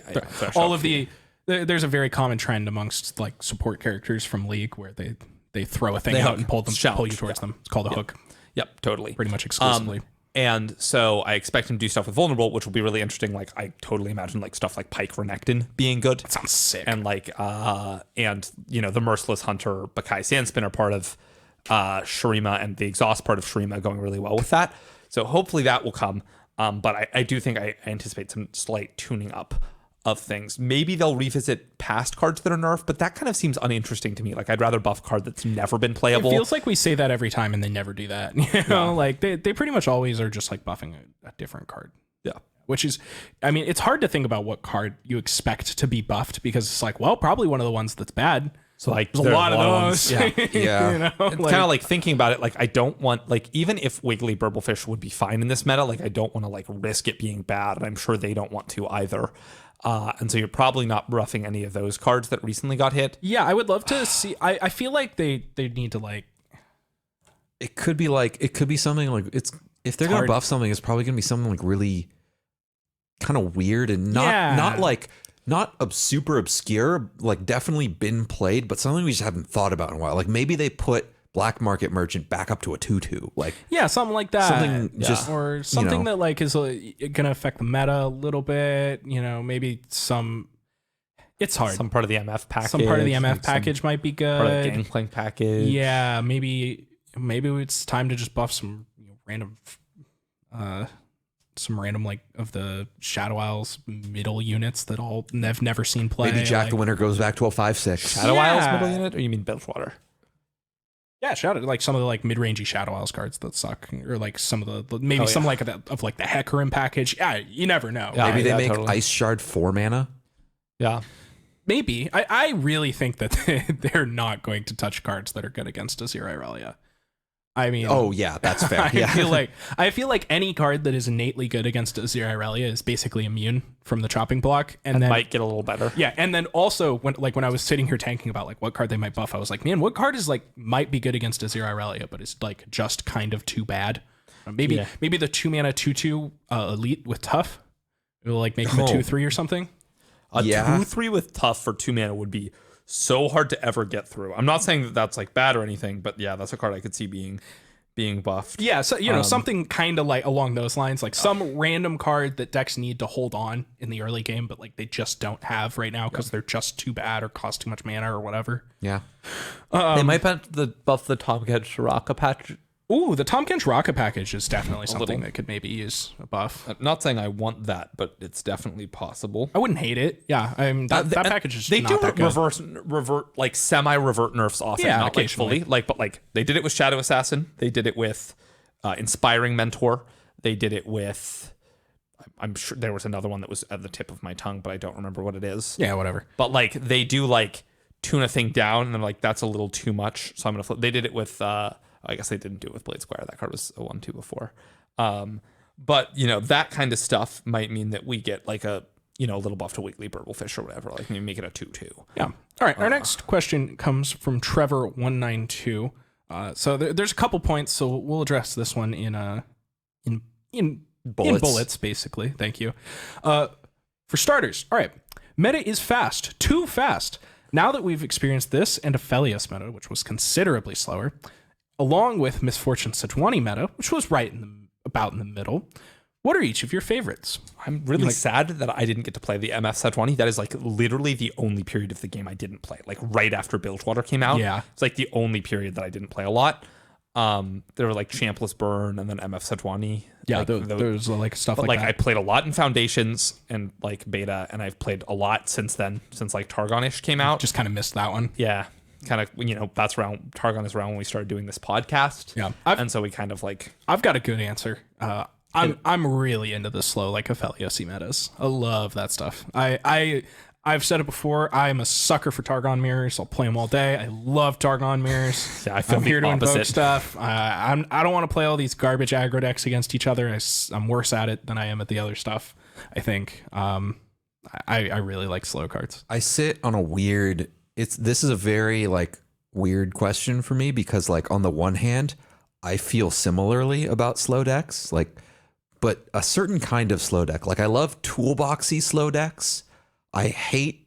all of the. There's a very common trend amongst like support characters from League where they throw a thing out and pull you towards them. It's called a hook. Yep, totally. Pretty much exclusively. And so I expect him to do stuff with vulnerable, which will be really interesting. Like I totally imagine like stuff like Pike Renekton being good. That sounds sick. And like the Merciless Hunter Bakai Sandspin are part of Shurima, and the exhaust part of Shurima going really well with that. So hopefully that will come. But I do think I anticipate some slight tuning up of things. Maybe they'll revisit past cards that are nerfed, but that kind of seems uninteresting to me. Like I'd rather buff a card that's never been playable. It feels like we say that every time and they never do that. Like they pretty much always are just like buffing a different card. Yeah. Which is, I mean, it's hard to think about what card you expect to be buffed because it's like, well, probably one of the ones that's bad. So like There's a lot of ones- those. Yeah. Yeah. You know, It's kind of like thinking about it, like I don't want, like, even if Wiggly Burblefish would be fine in this meta, like I don't want to like risk it being bad, and I'm sure they don't want to either. And so you're probably not roughing any of those cards that recently got hit. Yeah, I would love to see. I feel like they need to like. It could be something like if they're gonna hard. buff something, it's probably gonna be something like really kind of weird and Yeah. not super obscure, like definitely been played, but something we just haven't thought about in a while. Like maybe they put Black Market Merchant back up to a 2/2. Like Yeah, something like that. Something just, or something you know. that like is gonna affect the meta a little bit. You know, maybe some. It's hard. Some part of the MF package. Some part of the MF like some package might be Part of the good. Gangplank package. Yeah, maybe it's time to just buff some random, like of the Shadow Isles middle units that I've never seen play. maybe Jack like, the Winter goes back to a 5/6. Shadow Isles Yeah. middle unit, or you mean Bilgewater? Yeah, Shadow, like some of the like mid-rangey Shadow Isles cards that suck, or like some of the maybe Oh, some yeah. like of like the Hecarim package. Yeah, you never know. Yeah. Maybe they make totally. Ice Shard 4 mana. Yeah. Maybe. I really think that they're not going to touch cards that are good against Azir Irelia. I mean, Oh yeah, that's fair. Yeah. I feel like any card that is innately good against Azir Irelia is basically immune from the chopping block, and then Might get a little better. yeah, and then also when I was sitting here tanking about like what card they might buff, I was like, man, what card is like might be good against Azir Irelia, but is like just kind of too bad. Maybe Yeah. maybe the 2-mana 2/2 elite with tough. It will like make him a Oh. 2/3 or something. A Yeah. 2/3 with tough for 2 mana would be so hard to ever get through. I'm not saying that that's like bad or anything, but yeah, that's a card I could see being buffed. Yeah, so something kind of like along those lines, like some random card that decks need to hold on in the early game, but like they just don't have right now because they're just too bad or cost too much mana or whatever. Yeah. They might buff the Tomcat Shiraka patch. Ooh, the Tom Kench Rocket package is definitely something little. that could maybe use a buff. I'm not saying I want that, but it's definitely possible. I wouldn't hate it. Yeah, that And package is they not do that good. revert like semi-revert nerfs often, Yeah, not like occasionally. fully. Like, but like they did it with Shadow Assassin. They did it with Inspiring Mentor. They did it with. I'm sure there was another one that was at the tip of my tongue, but I don't remember what it is. Yeah, whatever. But like they do like tune a thing down, and they're like, that's a little too much, so I'm gonna flip. They did it with. I guess they didn't do it with Blade Squire. That card was a 1/2 before. But you know that kind of stuff might mean that we get like a little buff to Wiggly Burblefish or whatever. Like maybe make it a 2/2. Yeah. All right. Our next question comes from Trevor192. So there's a couple points, so we'll address this one in bullets, basically. Thank you. For starters, all right. Meta is fast, too fast. Now that we've experienced this and Aphelios meta, which was considerably slower, along with Misfortune Sejuani meta, which was about in the middle, what are each of your favorites? I'm really sad that I didn't get to play the MF Sejuani. That is like literally the only period of the game I didn't play. Like right after Bilgewater came out. Yeah. It's like the only period that I didn't play a lot. There were like Champless Burn and then MF Sejuani. Yeah, like, there's like stuff but like like that. I played a lot in Foundations and like Beta, and I've played a lot since then, since like Targon-ish came out. Just kind of missed that one. Yeah. Kind of, that's around, Targon is around when we started doing this podcast. Yeah. And so we kind of like, I've got a good answer. I'm really into the slow like Aphelios metas. I love that stuff. I've said it before. I'm a sucker for Targon mirrors. I'll play them all day. I love Targon mirrors. Yeah, I feel I'm the here to invoke opposite. stuff. I don't want to play all these garbage aggro decks against each other. I'm worse at it than I am at the other stuff. I think. I really like slow cards. I sit on a weird. This is a very like weird question for me because like on the one hand, I feel similarly about slow decks, but a certain kind of slow deck. Like I love toolboxy slow decks. I hate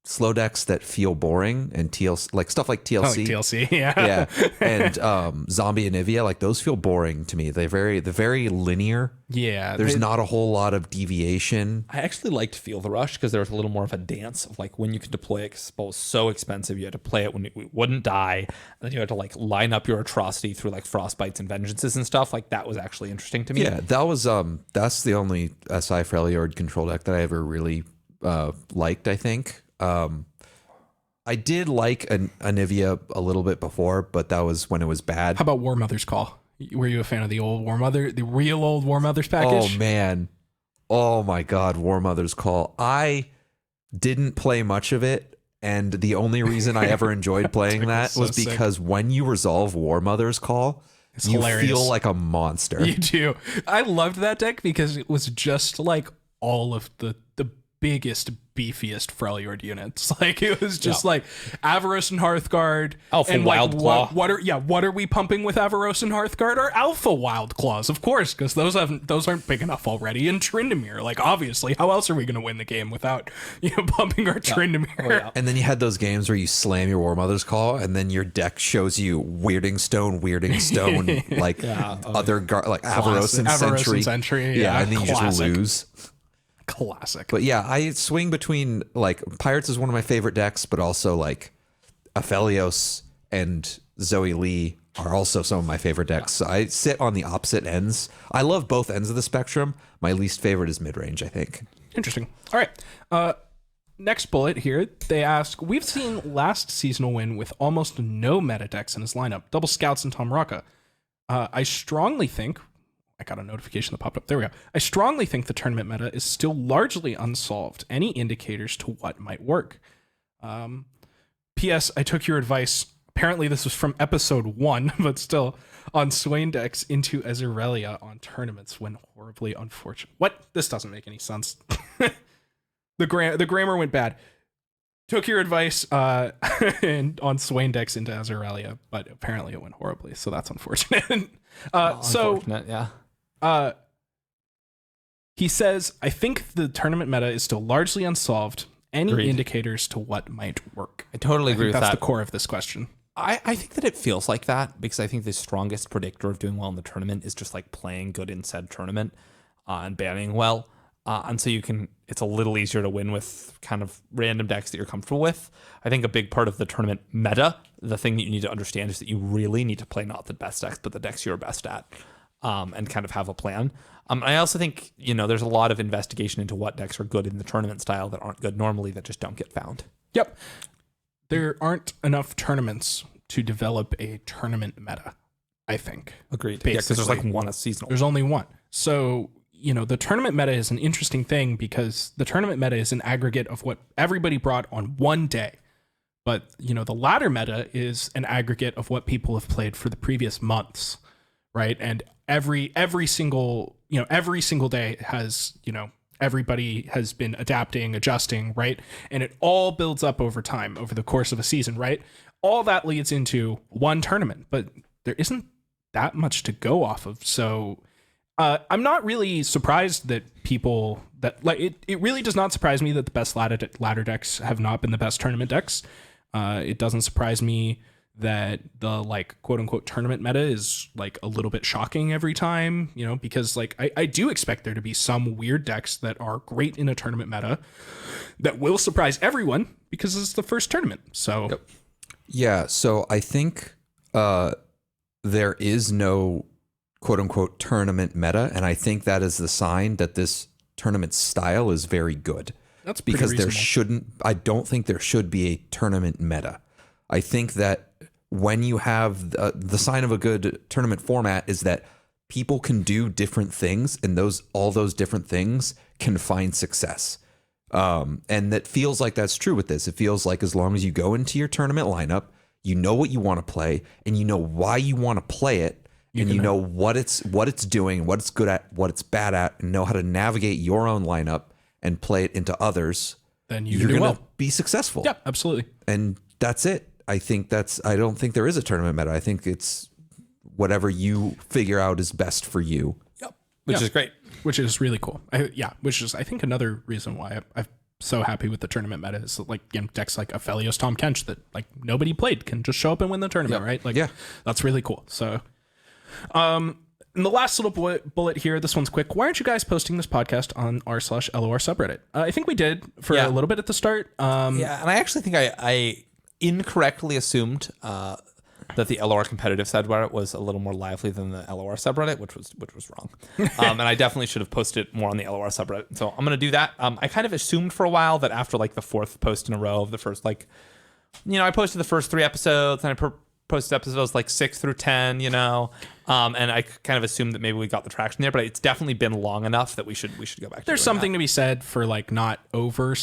slow decks that feel boring and TLC, like stuff like TLC. I like TLC, yeah. Yeah, and Zombie and Anivia, like those feel boring to me. They're very linear. Yeah. There's not a whole lot of deviation. I actually liked Feel the Rush because there was a little more of a dance of like when you could deploy it, 'cause it was so expensive. You had to play it when it wouldn't die. And then you had to like line up your atrocity through like Frostbites and Vengeances and stuff. Like that was actually interesting to me. Yeah, that was that's the only SI Freljord control deck that I ever really liked, I think. I did like Anivia a little bit before, but that was when it was bad. How about War Mother's Call? Were you a fan of the old War Mother, the real old War Mother's package? Oh man. Oh my god, War Mother's Call. I didn't play much of it, And the only reason I ever enjoyed playing that so was because when you resolve War Mother's Call, you hilarious. feel like a monster. You do. I loved that deck because it was just like all of the biggest, beefiest Freljord units. Like it was just like Avaros and Hearthguard. Alpha and like, Wildclaw. What are we pumping with Avaros and Hearthguard? Our Alpha Wildclaws, of course, because those aren't big enough already. And Tryndamere, like obviously, how else are we going to win the game without pumping our Tryndamere? And then you had those games where you slam your War Mother's Call, and then your deck shows you Weirding Stone, like other like Avaros and Sentry. Yeah, and then you just lose. Classic. But yeah, I swing between like Pirates is one of my favorite decks, but also like Aphelios and Zoe Lee are also some of my favorite decks. So I sit on the opposite ends. I love both ends of the spectrum. My least favorite is mid-range, I think. Interesting. All right. Next bullet here. They ask, we've seen last seasonal win with almost no meta decks in his lineup. Double Scouts and Tom Raka. I strongly think... I got a notification that popped up. There we go. I strongly think the tournament meta is still largely unsolved. Any indicators to what might work? P.S. I took your advice. Apparently this was from episode 1, but still, on Swain decks into Azirelia on tournaments when horribly unfortunate. What? This doesn't make any sense. The grammar went bad. Took your advice and on Swain decks into Azirelia, but apparently it went horribly, so that's unfortunate. Unfortunate, yeah. He says, I think the tournament meta is still largely unsolved. Any Agreed. Indicators to what might work? I totally agree with that's that. the core of this question. I think that it feels like that because I think the strongest predictor of doing well in the tournament is just like playing good in said tournament and banning well. And so it's a little easier to win with kind of random decks that you're comfortable with. I think a big part of the tournament meta, the thing that you need to understand is that you really need to play not the best decks, but the decks you're best at. And kind of have a plan. I also think, there's a lot of investigation into what decks are good in the tournament style that aren't good normally that just don't get found. Yep. There aren't enough tournaments to develop a tournament meta, I think. Agreed. Yeah, because there's like one a seasonal. There's only one. So, the tournament meta is an interesting thing because the tournament meta is an aggregate of what everybody brought on one day. But, the ladder meta is an aggregate of what people have played for the previous months, right? And every single day has, everybody has been adapting, adjusting, right? And it all builds up over time, over the course of a season, right? All that leads into one tournament, but there isn't that much to go off of. So I'm not really surprised that it really does not surprise me that the best ladder decks have not been the best tournament decks. It doesn't surprise me that the like quote unquote tournament meta is like a little bit shocking every time, because like I do expect there to be some weird decks that are great in a tournament meta that will surprise everyone because it's the first tournament. So Yep. Yeah, so I think there is no quote unquote tournament meta, and I think that is the sign that this tournament style is very good. that's pretty Because reasonable. I don't think there should be a tournament meta. I think that when you have the sign of a good tournament format is that people can do different things, and all those different things can find success. And that feels like that's true with this. It feels like as long as you go into your tournament lineup, you know what you want to play, and you know why you want to play it, and you know what it's doing, what it's good at, what it's bad at, and know how to navigate your own lineup and play it into others. Then you're You're going gonna to be successful. Yeah, absolutely. And that's it. I don't think there is a tournament meta. I think it's whatever you figure out is best for you. Yep. Which is great. Which is really cool. Which is I think another reason why I'm so happy with the tournament meta is that, like, decks like Aphelios, Tom Kench that like nobody played can just show up and win the tournament, right? Like, yeah, that's really cool. So, and the last little bullet here, this one's quick. Why aren't you guys posting this podcast on r/LOR subreddit? I think we did for a little bit at the start. Yeah, and I actually think I incorrectly assumed that the LOR competitive subreddit was a little more lively than the LOR subreddit, which was wrong. And I definitely should have posted it more on the LOR subreddit. So I'm going to do that. I kind of assumed for a while that after like the fourth post in a row of the first, I posted the first 3 episodes and I posted episodes like 6 through 10, and I kind of assumed that maybe we got the traction there, but it's definitely been long enough that we should go back to There's doing something to be said for like not overly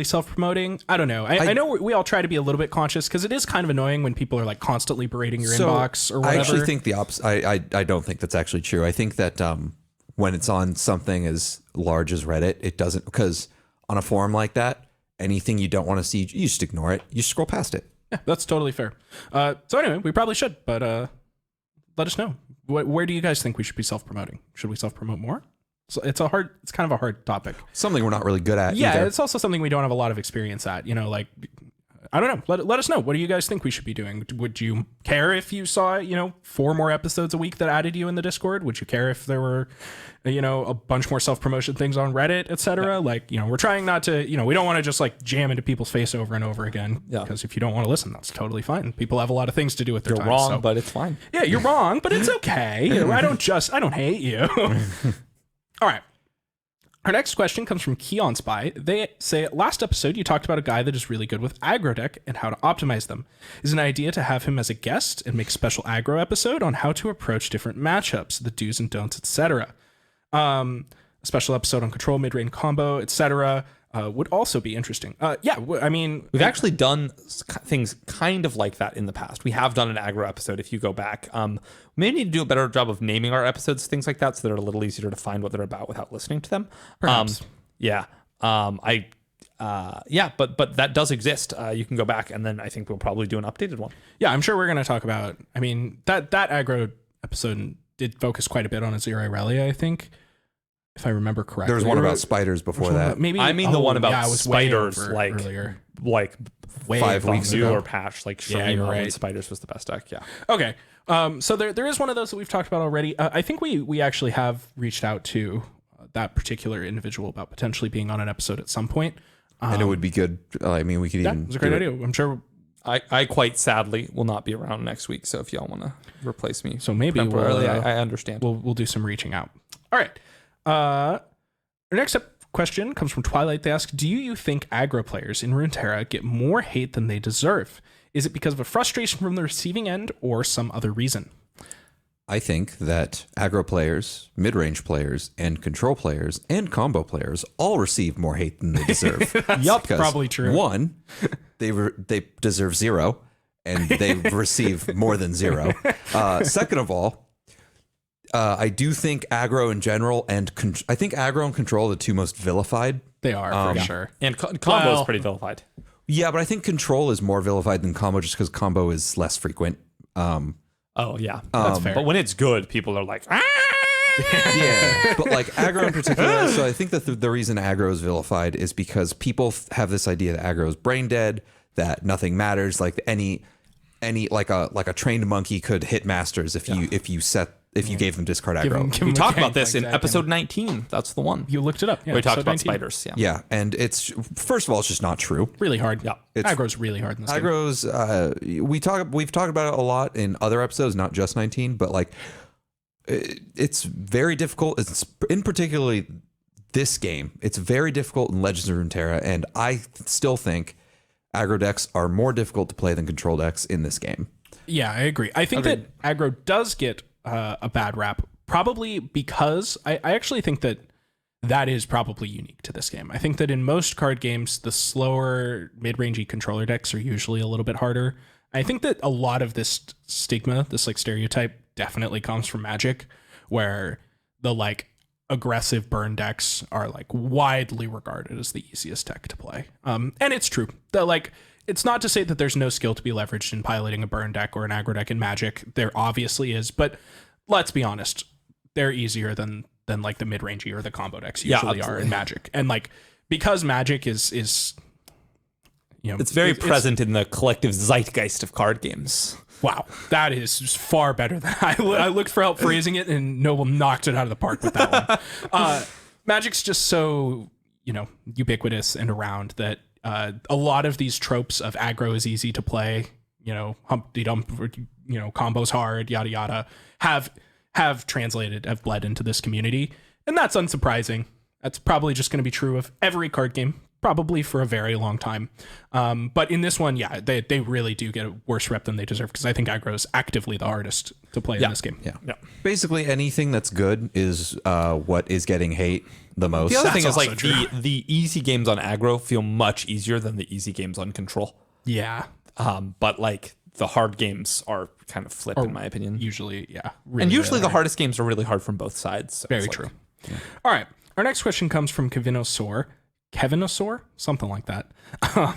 self-promoting. I don't know. I know we all try to be a little bit conscious because it is kind of annoying when people are like constantly berating your inbox or whatever. I actually think the opposite. I don't think that's actually true. I think that when it's on something as large as Reddit, it doesn't, because on a forum like that, anything you don't want to see, you just ignore it. You scroll past it. Yeah, that's totally fair. So anyway, we probably should, but let us know. Where do you guys think we should be self-promoting? Should we self-promote more? So it's kind of a hard topic. Something we're not really good at. Yeah, either. it's also something we don't have a lot of experience at. Like, I don't know. Let us know. What do you guys think we should be doing? Would you care if you saw, 4 more episodes a week that added you in the Discord? Would you care if there were, a bunch more self-promotion things on Reddit, etc.? Yeah. Like, we're trying not to, we don't want to just like jam into people's face over and over again. Yeah. Because if you don't want to listen, that's totally fine. People have a lot of things to do with their time. You're wrong, but it's fine. Yeah, you're wrong, but it's okay. I don't hate you. All right. Our next question comes from Keon Spy. They say, last episode, you talked about a guy that is really good with aggro deck and how to optimize them. Is an idea to have him as a guest and make a special aggro episode on how to approach different matchups, the do's and don'ts, etc. A special episode on control, mid-range combo, etc. Would also be interesting. We've actually done things kind of like that in the past. We have done an aggro episode if you go back. We may need to do a better job of naming our episodes, things like that, so they're a little easier to find what they're about without listening to them. Perhaps. But that does exist. You can go back, and then I think we'll probably do an updated one. Yeah, I'm sure we're going to talk about, that aggro episode did focus quite a bit on Azir Irelia, I think. If I remember correctly. There was one about spiders before that. Maybe the one about spiders, earlier. Like way 5 weeks ago. Or patch, like you're right. Spiders was the best deck. Yeah. Okay. So there is one of those that we've talked about already. I think we actually have reached out to that particular individual about potentially being on an episode at some point. And it would be good. We could even. It's a great idea. I'm sure. I quite sadly will not be around next week. So if y'all want to replace me, so maybe I understand. We'll do some reaching out. All right. Our next question comes from Twilight. They ask, do you think aggro players in Runeterra get more hate than they deserve? Is it because of a frustration from the receiving end or some other reason? I think that aggro players, mid-range players, and control players, and combo players all receive more hate than they deserve. Yup, probably true. One, they deserve 0, and they receive more than 0. Second of all, I do think aggro in general, and I think aggro and control are the two most vilified. They are, for sure. And combo is pretty vilified. Yeah, but I think control is more vilified than combo just because combo is less frequent. That's fair. But when it's good, people are like, ah! Yeah, but like aggro in particular. So I think that the reason aggro is vilified is because people have this idea that aggro is brain dead, that nothing matters. Like any like a trained monkey could hit masters if you gave them discard aggro. We talked about this in episode 19. That's the one. You looked it up. Yeah, we talked about 19. spiders. Yeah, and it's first of all, it's just not true. Really hard. Yeah, aggro's really hard in this game. Aggro's we've talked about it a lot in other episodes, not just 19, but like it's very difficult. It's in particularly this game. It's very difficult in Legends of Runeterra, and I still think aggro decks are more difficult to play than control decks in this game. Yeah, I agree. I think that aggro does get a bad rap, probably because I actually think that is probably unique to this game. I think that in most card games, the slower mid-rangey controller decks are usually a little bit harder. I think that a lot of this stigma, this like stereotype, definitely comes from Magic, where the like aggressive burn decks are like widely regarded as the easiest deck to play. And it's true that like, it's not to say that there's no skill to be leveraged in piloting a burn deck or an aggro deck in Magic. There obviously is, but let's be honest, they're easier than like the mid-rangey or the combo decks usually are in Magic. And like, because Magic is it's very present in the collective zeitgeist of card games. Wow, that is far better than I looked for help phrasing it, and Noble knocked it out of the park with that one. Magic's just so ubiquitous and around that a lot of these tropes of aggro is easy to play, Humpty Dump, combos hard, yada yada, have bled into this community, and that's unsurprising. That's probably just going to be true of every card game probably for a very long time. But in this one, yeah, they really do get a worse rep than they deserve, because I think aggro is actively the hardest to play in this game. Yeah. Basically, anything that's good is what is getting hate the most. The other thing That's is also like true. the easy games on aggro feel much easier than the easy games on control. Yeah, But like the hard games are kind of flipped in my opinion. usually, yeah. Really, And usually really the hard. hardest games are really hard from both sides. So Very it's true. like- All right. Our next question comes from Kevinosaur, something like that.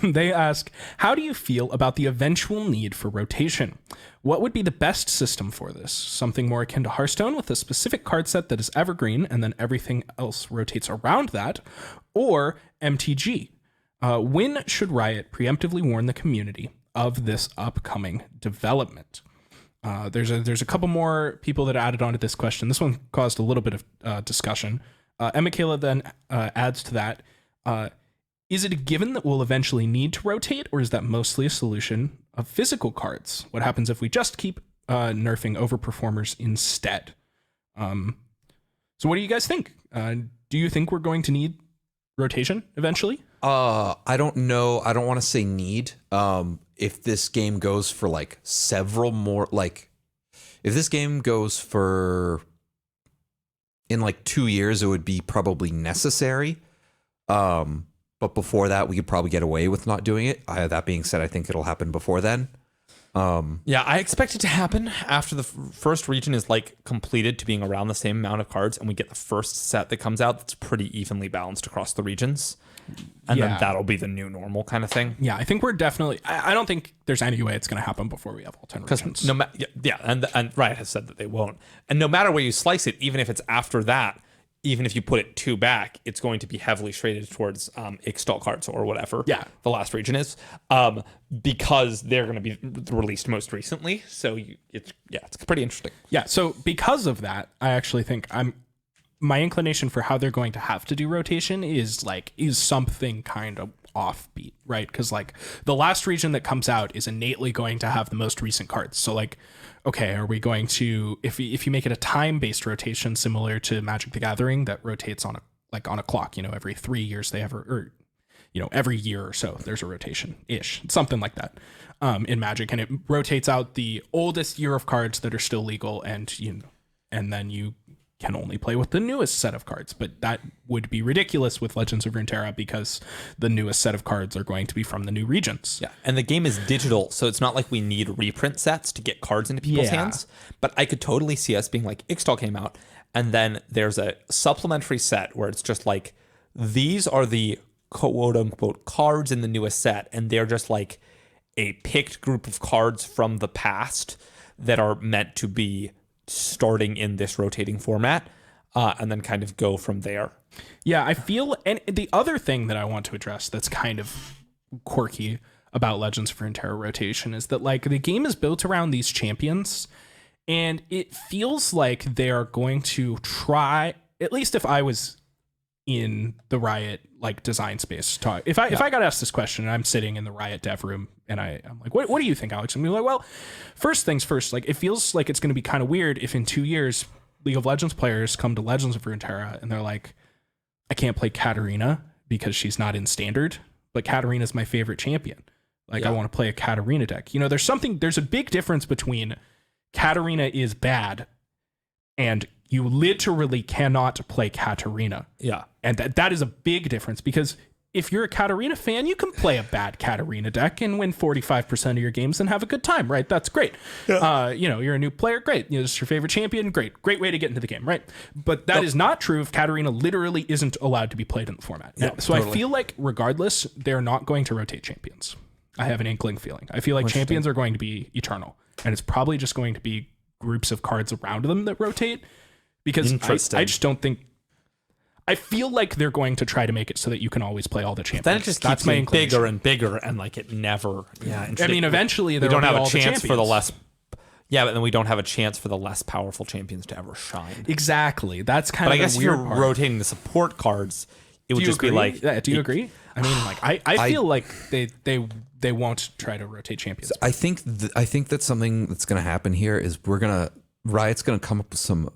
They ask, how do you feel about the eventual need for rotation? What would be the best system for this? Something more akin to Hearthstone with a specific card set that is evergreen and then everything else rotates around that? Or MTG? When should Riot preemptively warn the community of this upcoming development? There's a couple more people that added on to this question. This one caused a little bit of discussion. Michaela then adds to that, is it a given that we'll eventually need to rotate, or is that mostly a solution of physical cards? What happens if we just keep nerfing overperformers instead? So what do you guys think? Do you think we're going to need rotation eventually? I don't know. I don't want to say need. If this game goes for like several more, like if this game goes for in like 2 years, it would be probably necessary. But before that, we could probably get away with not doing it. That being said, I think it'll happen before then. Yeah, I expect it to happen after the first region is like completed to being around the same amount of cards, and we get the first set that comes out that's pretty evenly balanced across the regions. And Yeah. then that'll be the new normal kind of thing. Yeah, I think we're definitely. I don't think there's any way it's going to happen before we have all 10 regions. No and Riot has said that they won't. And no matter where you slice it, even if it's after that, even if you put it 2 back, it's going to be heavily shaded towards Ixtal cards or whatever. Yeah. The last region is, because they're going to be released most recently. So it's pretty interesting. Yeah, so because of that, I actually think my inclination for how they're going to have to do rotation is something kind of offbeat, right? Because like the last region that comes out is innately going to have the most recent cards. So like, okay, are we going to, if you make it a time-based rotation similar to Magic the Gathering that rotates on a clock, every 3 years they have, or every year or so there's a rotation ish, something like that, in Magic, and it rotates out the oldest year of cards that are still legal, and then you can only play with the newest set of cards. But that would be ridiculous with Legends of Runeterra, because the newest set of cards are going to be from the new regions. Yeah, and the game is digital, so it's not like we need reprint sets to get cards into people's hands. But I could totally see us being like, Ixtal came out, and then there's a supplementary set where it's just like, these are the quote-unquote cards in the newest set, and they're just like a picked group of cards from the past that are meant to be starting in this rotating format, and then kind of go from there. Yeah, I feel, and the other thing that I want to address that's kind of quirky about Legends of Runeterra rotation is that like the game is built around these champions, and it feels like they're going to try, at least if I was in the Riot like design space talk, if I got asked this question and I'm sitting in the Riot dev room and I'm like, what do you think, Alex? And I'm like, well, first things first, like it feels like it's going to be kind of weird if in 2 years League of Legends players come to Legends of Runeterra and they're like, I can't play Katarina because she's not in standard, but Katarina's my favorite champion. Like I want to play a Katarina deck. There's a big difference between Katarina is bad and you literally cannot play Katarina. Yeah. And that is a big difference, because if you're a Katarina fan, you can play a bad Katarina deck and win 45% of your games and have a good time, right? That's great. Yeah. You're a new player, great. This is your favorite champion, great. Great way to get into the game, right? But that is not true if Katarina literally isn't allowed to be played in the format. So totally. I feel like regardless, they're not going to rotate champions. I have an inkling feeling. I feel like champions are going to be eternal, and it's probably just going to be groups of cards around them that rotate, because I just don't think, I feel like they're going to try to make it so that you can always play all the champions. Then it just keeps getting bigger and bigger, and like it never. Yeah, I mean, eventually we don't have a chance for the less. Yeah, but then we don't have a chance for the less powerful champions to ever shine. Exactly. That's kind of. But I guess if you're rotating the support cards, it would just be like. Yeah, do you agree? I mean, like I feel like they won't try to rotate champions. I think that something that's going to happen here is Riot's going to come up with some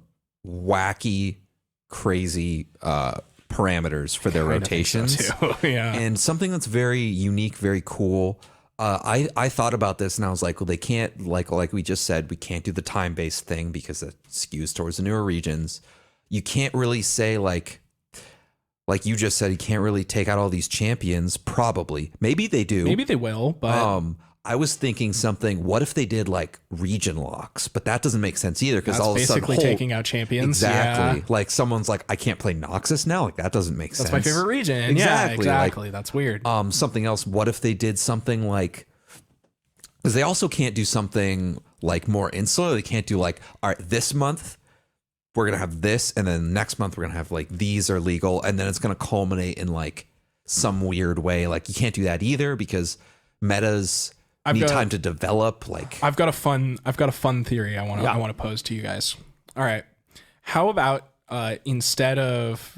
wacky, crazy parameters for their rotations. Yeah. And something that's very unique, very cool. I thought about this and I was like, well, they can't, like we just said, we can't do the time-based thing because it skews towards the newer regions. You can't really say like you just said, you can't really take out all these champions. Probably, maybe they do. Maybe they will, but I was thinking something. What if they did like region locks? But that doesn't make sense either because that's all of a sudden basically taking out champions. Exactly. Yeah. Like someone's like, I can't play Noxus now. Like that doesn't make sense. That's my favorite region. Exactly. Yeah, exactly. That's weird. Something else. What if they did something like? Because they also can't do something like more insular. They can't do like, all right, this month we're gonna have this, and then next month we're gonna have like these are legal, and then it's gonna culminate in like some weird way. Like you can't do that either because metas need time to develop. Like I've got a fun theory I want to pose to you guys. All right, how about instead of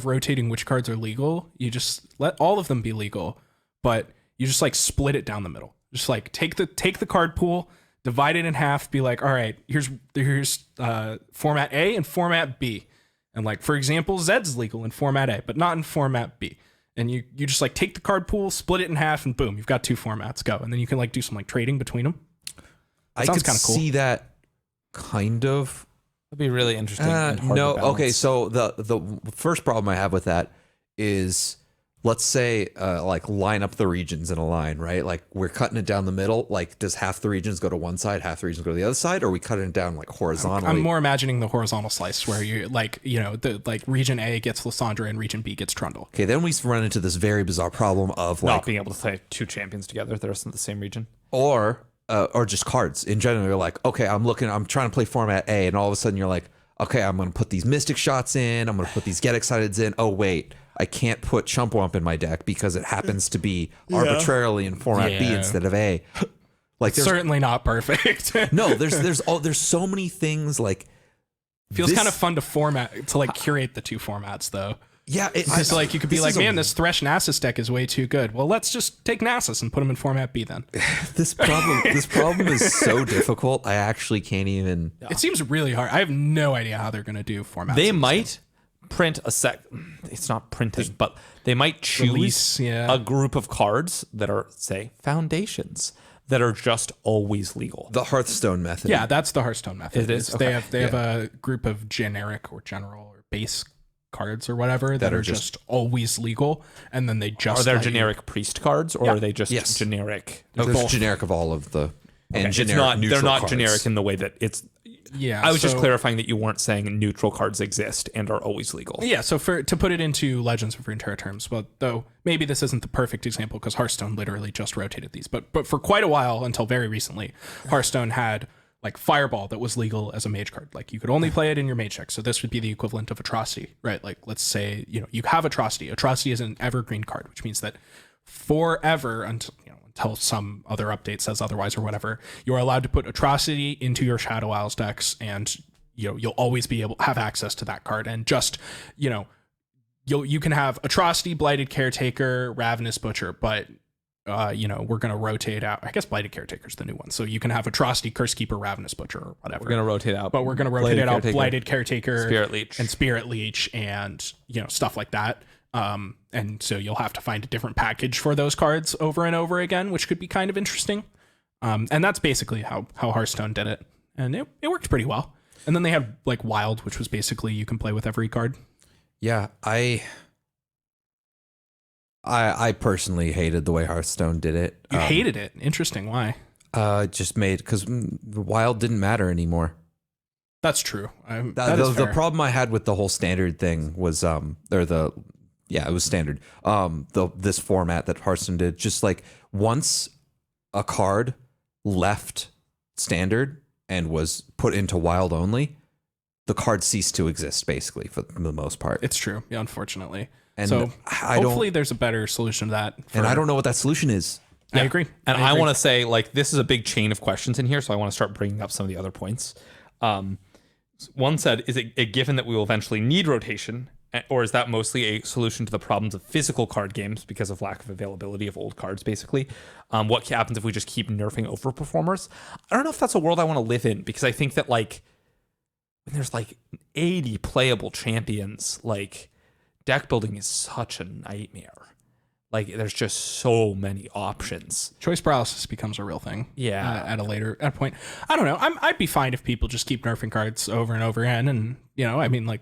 rotating which cards are legal, you just let all of them be legal, but you just like split it down the middle. Just like take the card pool, divide it in half, be like, all right, here's format A and format B. And like, for example, Zed's legal in format A, but not in format B. And you just like take the card pool, split it in half, and boom, you've got two formats, go. And then you can like do some like trading between them. I could see that kind of. That'd be really interesting. No, okay. So the first problem I have with that is, let's say like line up the regions in a line, right? Like we're cutting it down the middle. Like does half the regions go to one side, half the regions go to the other side, or are we cutting it down like horizontally? I'm more imagining the horizontal slice where you like, the like region A gets Lysandra and region B gets Trundle. Okay, then we run into this very bizarre problem of like not being able to play two champions together that are in the same region. Or just cards in general. You're like, okay, I'm trying to play format A, and all of a sudden you're like, okay, I'm going to put these Mystic Shots in. I'm going to put these Get Exciteds in. Oh, wait, I can't put Chumpwump in my deck because it happens to be arbitrarily in format B instead of A. Like, certainly not perfect. No, there's so many things like. Feels kind of fun to like curate the two formats though. Yeah, it's like you could be like, man, this Thresh Nasus deck is way too good. Well, let's just take Nasus and put him in format B then. This problem is so difficult. I actually can't even. It seems really hard. I have no idea how they're going to do formats. They might print it's not printing, but they might choose a group of cards that are, say, foundations that are just always legal. The Hearthstone method. Yeah, that's the Hearthstone method. It is. They have a group of generic or general or base cards or whatever that are just always legal, and then they just are there generic priest cards, or are they just generic? There's generic of all of the and generic neutral they're not cards. Generic in the way that it's. Yeah, I was just clarifying that you weren't saying neutral cards exist and are always legal. Yeah, so to put it into Legends of Runeterra terms, well, though maybe this isn't the perfect example because Hearthstone literally just rotated these, but for quite a while until very recently, Hearthstone had like Fireball that was legal as a mage card. Like you could only play it in your mage deck. So this would be the equivalent of Atrocity, right? Like let's say, you have Atrocity. Atrocity is an evergreen card, which means that forever until some other update says otherwise or whatever, you are allowed to put Atrocity into your Shadow Isles decks, and you'll always be able to have access to that card. And just you can have Atrocity, Blighted Caretaker, Ravenous Butcher, but we're gonna rotate out. I guess Blighted Caretaker's the new one, so you can have Atrocity, Cursekeeper, Ravenous Butcher, or whatever. We're gonna rotate out, but we're gonna rotate it out Blighted Caretaker, Spirit Leech, and stuff like that. And so you'll have to find a different package for those cards over and over again, which could be kind of interesting. And that's basically how Hearthstone did it, and it worked pretty well. And then they had like Wild, which was basically you can play with every card. Yeah, I personally hated the way Hearthstone did it. You hated it? Interesting. Why? Just made because Wild didn't matter anymore. That's true. The problem I had with the whole standard thing was it was standard. This format that Hearthstone did, just like once a card left standard and was put into Wild only, the card ceased to exist basically for the most part. It's true. Yeah, unfortunately. And so hopefully there's a better solution to that. And I don't know what that solution is. I agree. And I want to say, like, this is a big chain of questions in here, so I want to start bringing up some of the other points. One said, is it a given that we will eventually need rotation, or is that mostly a solution to the problems of physical card games because of lack of availability of old cards, basically? What happens if we just keep nerfing overperformers? I don't know if that's a world I want to live in, because I think that, like, when there's like 80 playable champions, like deck building is such a nightmare. Like there's just so many options. Choice paralysis becomes a real thing. Yeah. At a point. I don't know. I'd be fine if people just keep nerfing cards over and over again. And, I mean, like,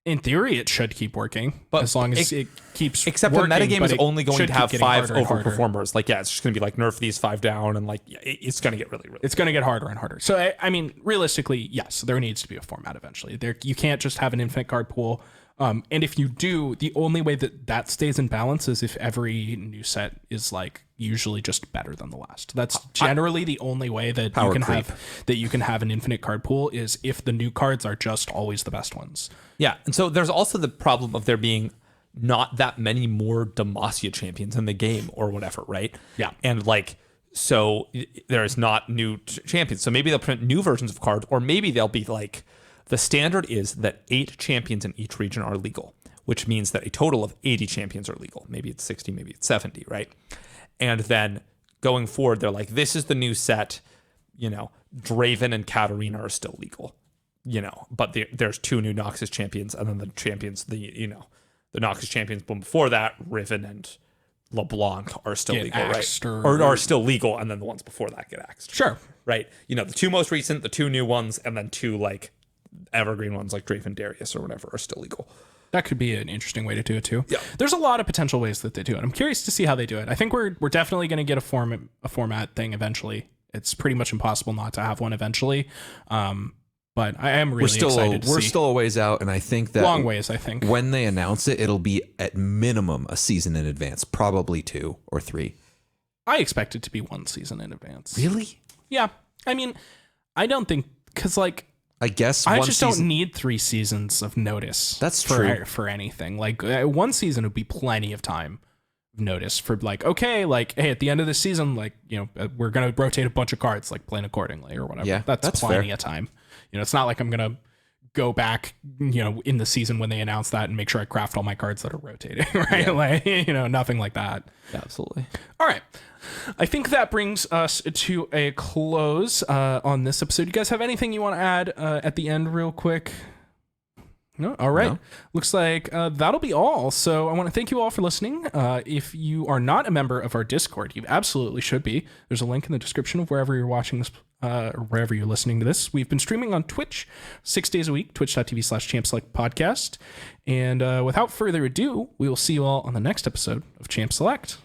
in theory, it should keep working. But as long as it keeps Except working, the metagame is only going to have 5 overperformers. Like, yeah, it's just going to be like nerf these 5 down. And like, it's going to get really, really It's going to get harder and harder. So, I mean, realistically, yes, there needs to be a format eventually. You can't just have an infinite card pool. And if you do, the only way that stays in balance is if every new set is like usually just better than the last. That's generally the only way that you can have an infinite card pool is if the new cards are just always the best ones. Yeah, and so there's also the problem of there being not that many more Demacia champions in the game or whatever, right? Yeah, and like so there's not new champions. So maybe they'll print new versions of cards, or maybe they'll be like. The standard is that 8 champions in each region are legal, which means that a total of 80 champions are legal. Maybe it's 60, maybe it's 70, right? And then going forward, they're like, this is the new set, Draven and Katarina are still legal, but there's 2 new Noxus champions, and then the champions, the Noxus champions, but before that, Riven and LeBlanc are still legal, right? Or are still legal, and then the ones before that get axed. Sure. Right? The 2 most recent, the 2 new ones, and then 2 like evergreen ones like Draven Darius or whatever are still legal. That could be an interesting way to do it too. Yeah. There's a lot of potential ways that they do it. I'm curious to see how they do it. I think we're definitely going to get a format thing eventually. It's pretty much impossible not to have one eventually. But I am really excited to see. We're still a ways out, and I think that long ways. I think when they announce it, it'll be at minimum a season in advance, probably 2 or 3. I expect it to be 1 season in advance. Really? Yeah. I mean, I don't think because I guess I just don't need 3 seasons of notice. That's true for anything. Like 1 season would be plenty of time of notice for like, okay, like, hey, at the end of the season, like, we're gonna rotate a bunch of cards, like plan accordingly or whatever. Yeah, that's plenty fair. of time. It's not like I'm gonna go back, in the season when they announce that and make sure I craft all my cards that are rotating, right? Yeah. Like, nothing like that. Absolutely. All right. I think that brings us to a close on this episode. You guys have anything you want to add at the end real quick? No? All right. No. Looks like that'll be all. So I want to thank you all for listening. If you are not a member of our Discord, you absolutely should be. There's a link in the description of wherever you're watching this or wherever you're listening to this. We've been streaming on Twitch 6 days a week, twitch.tv/ChampSelectPodcast. And without further ado, we will see you all on the next episode of Champ Select.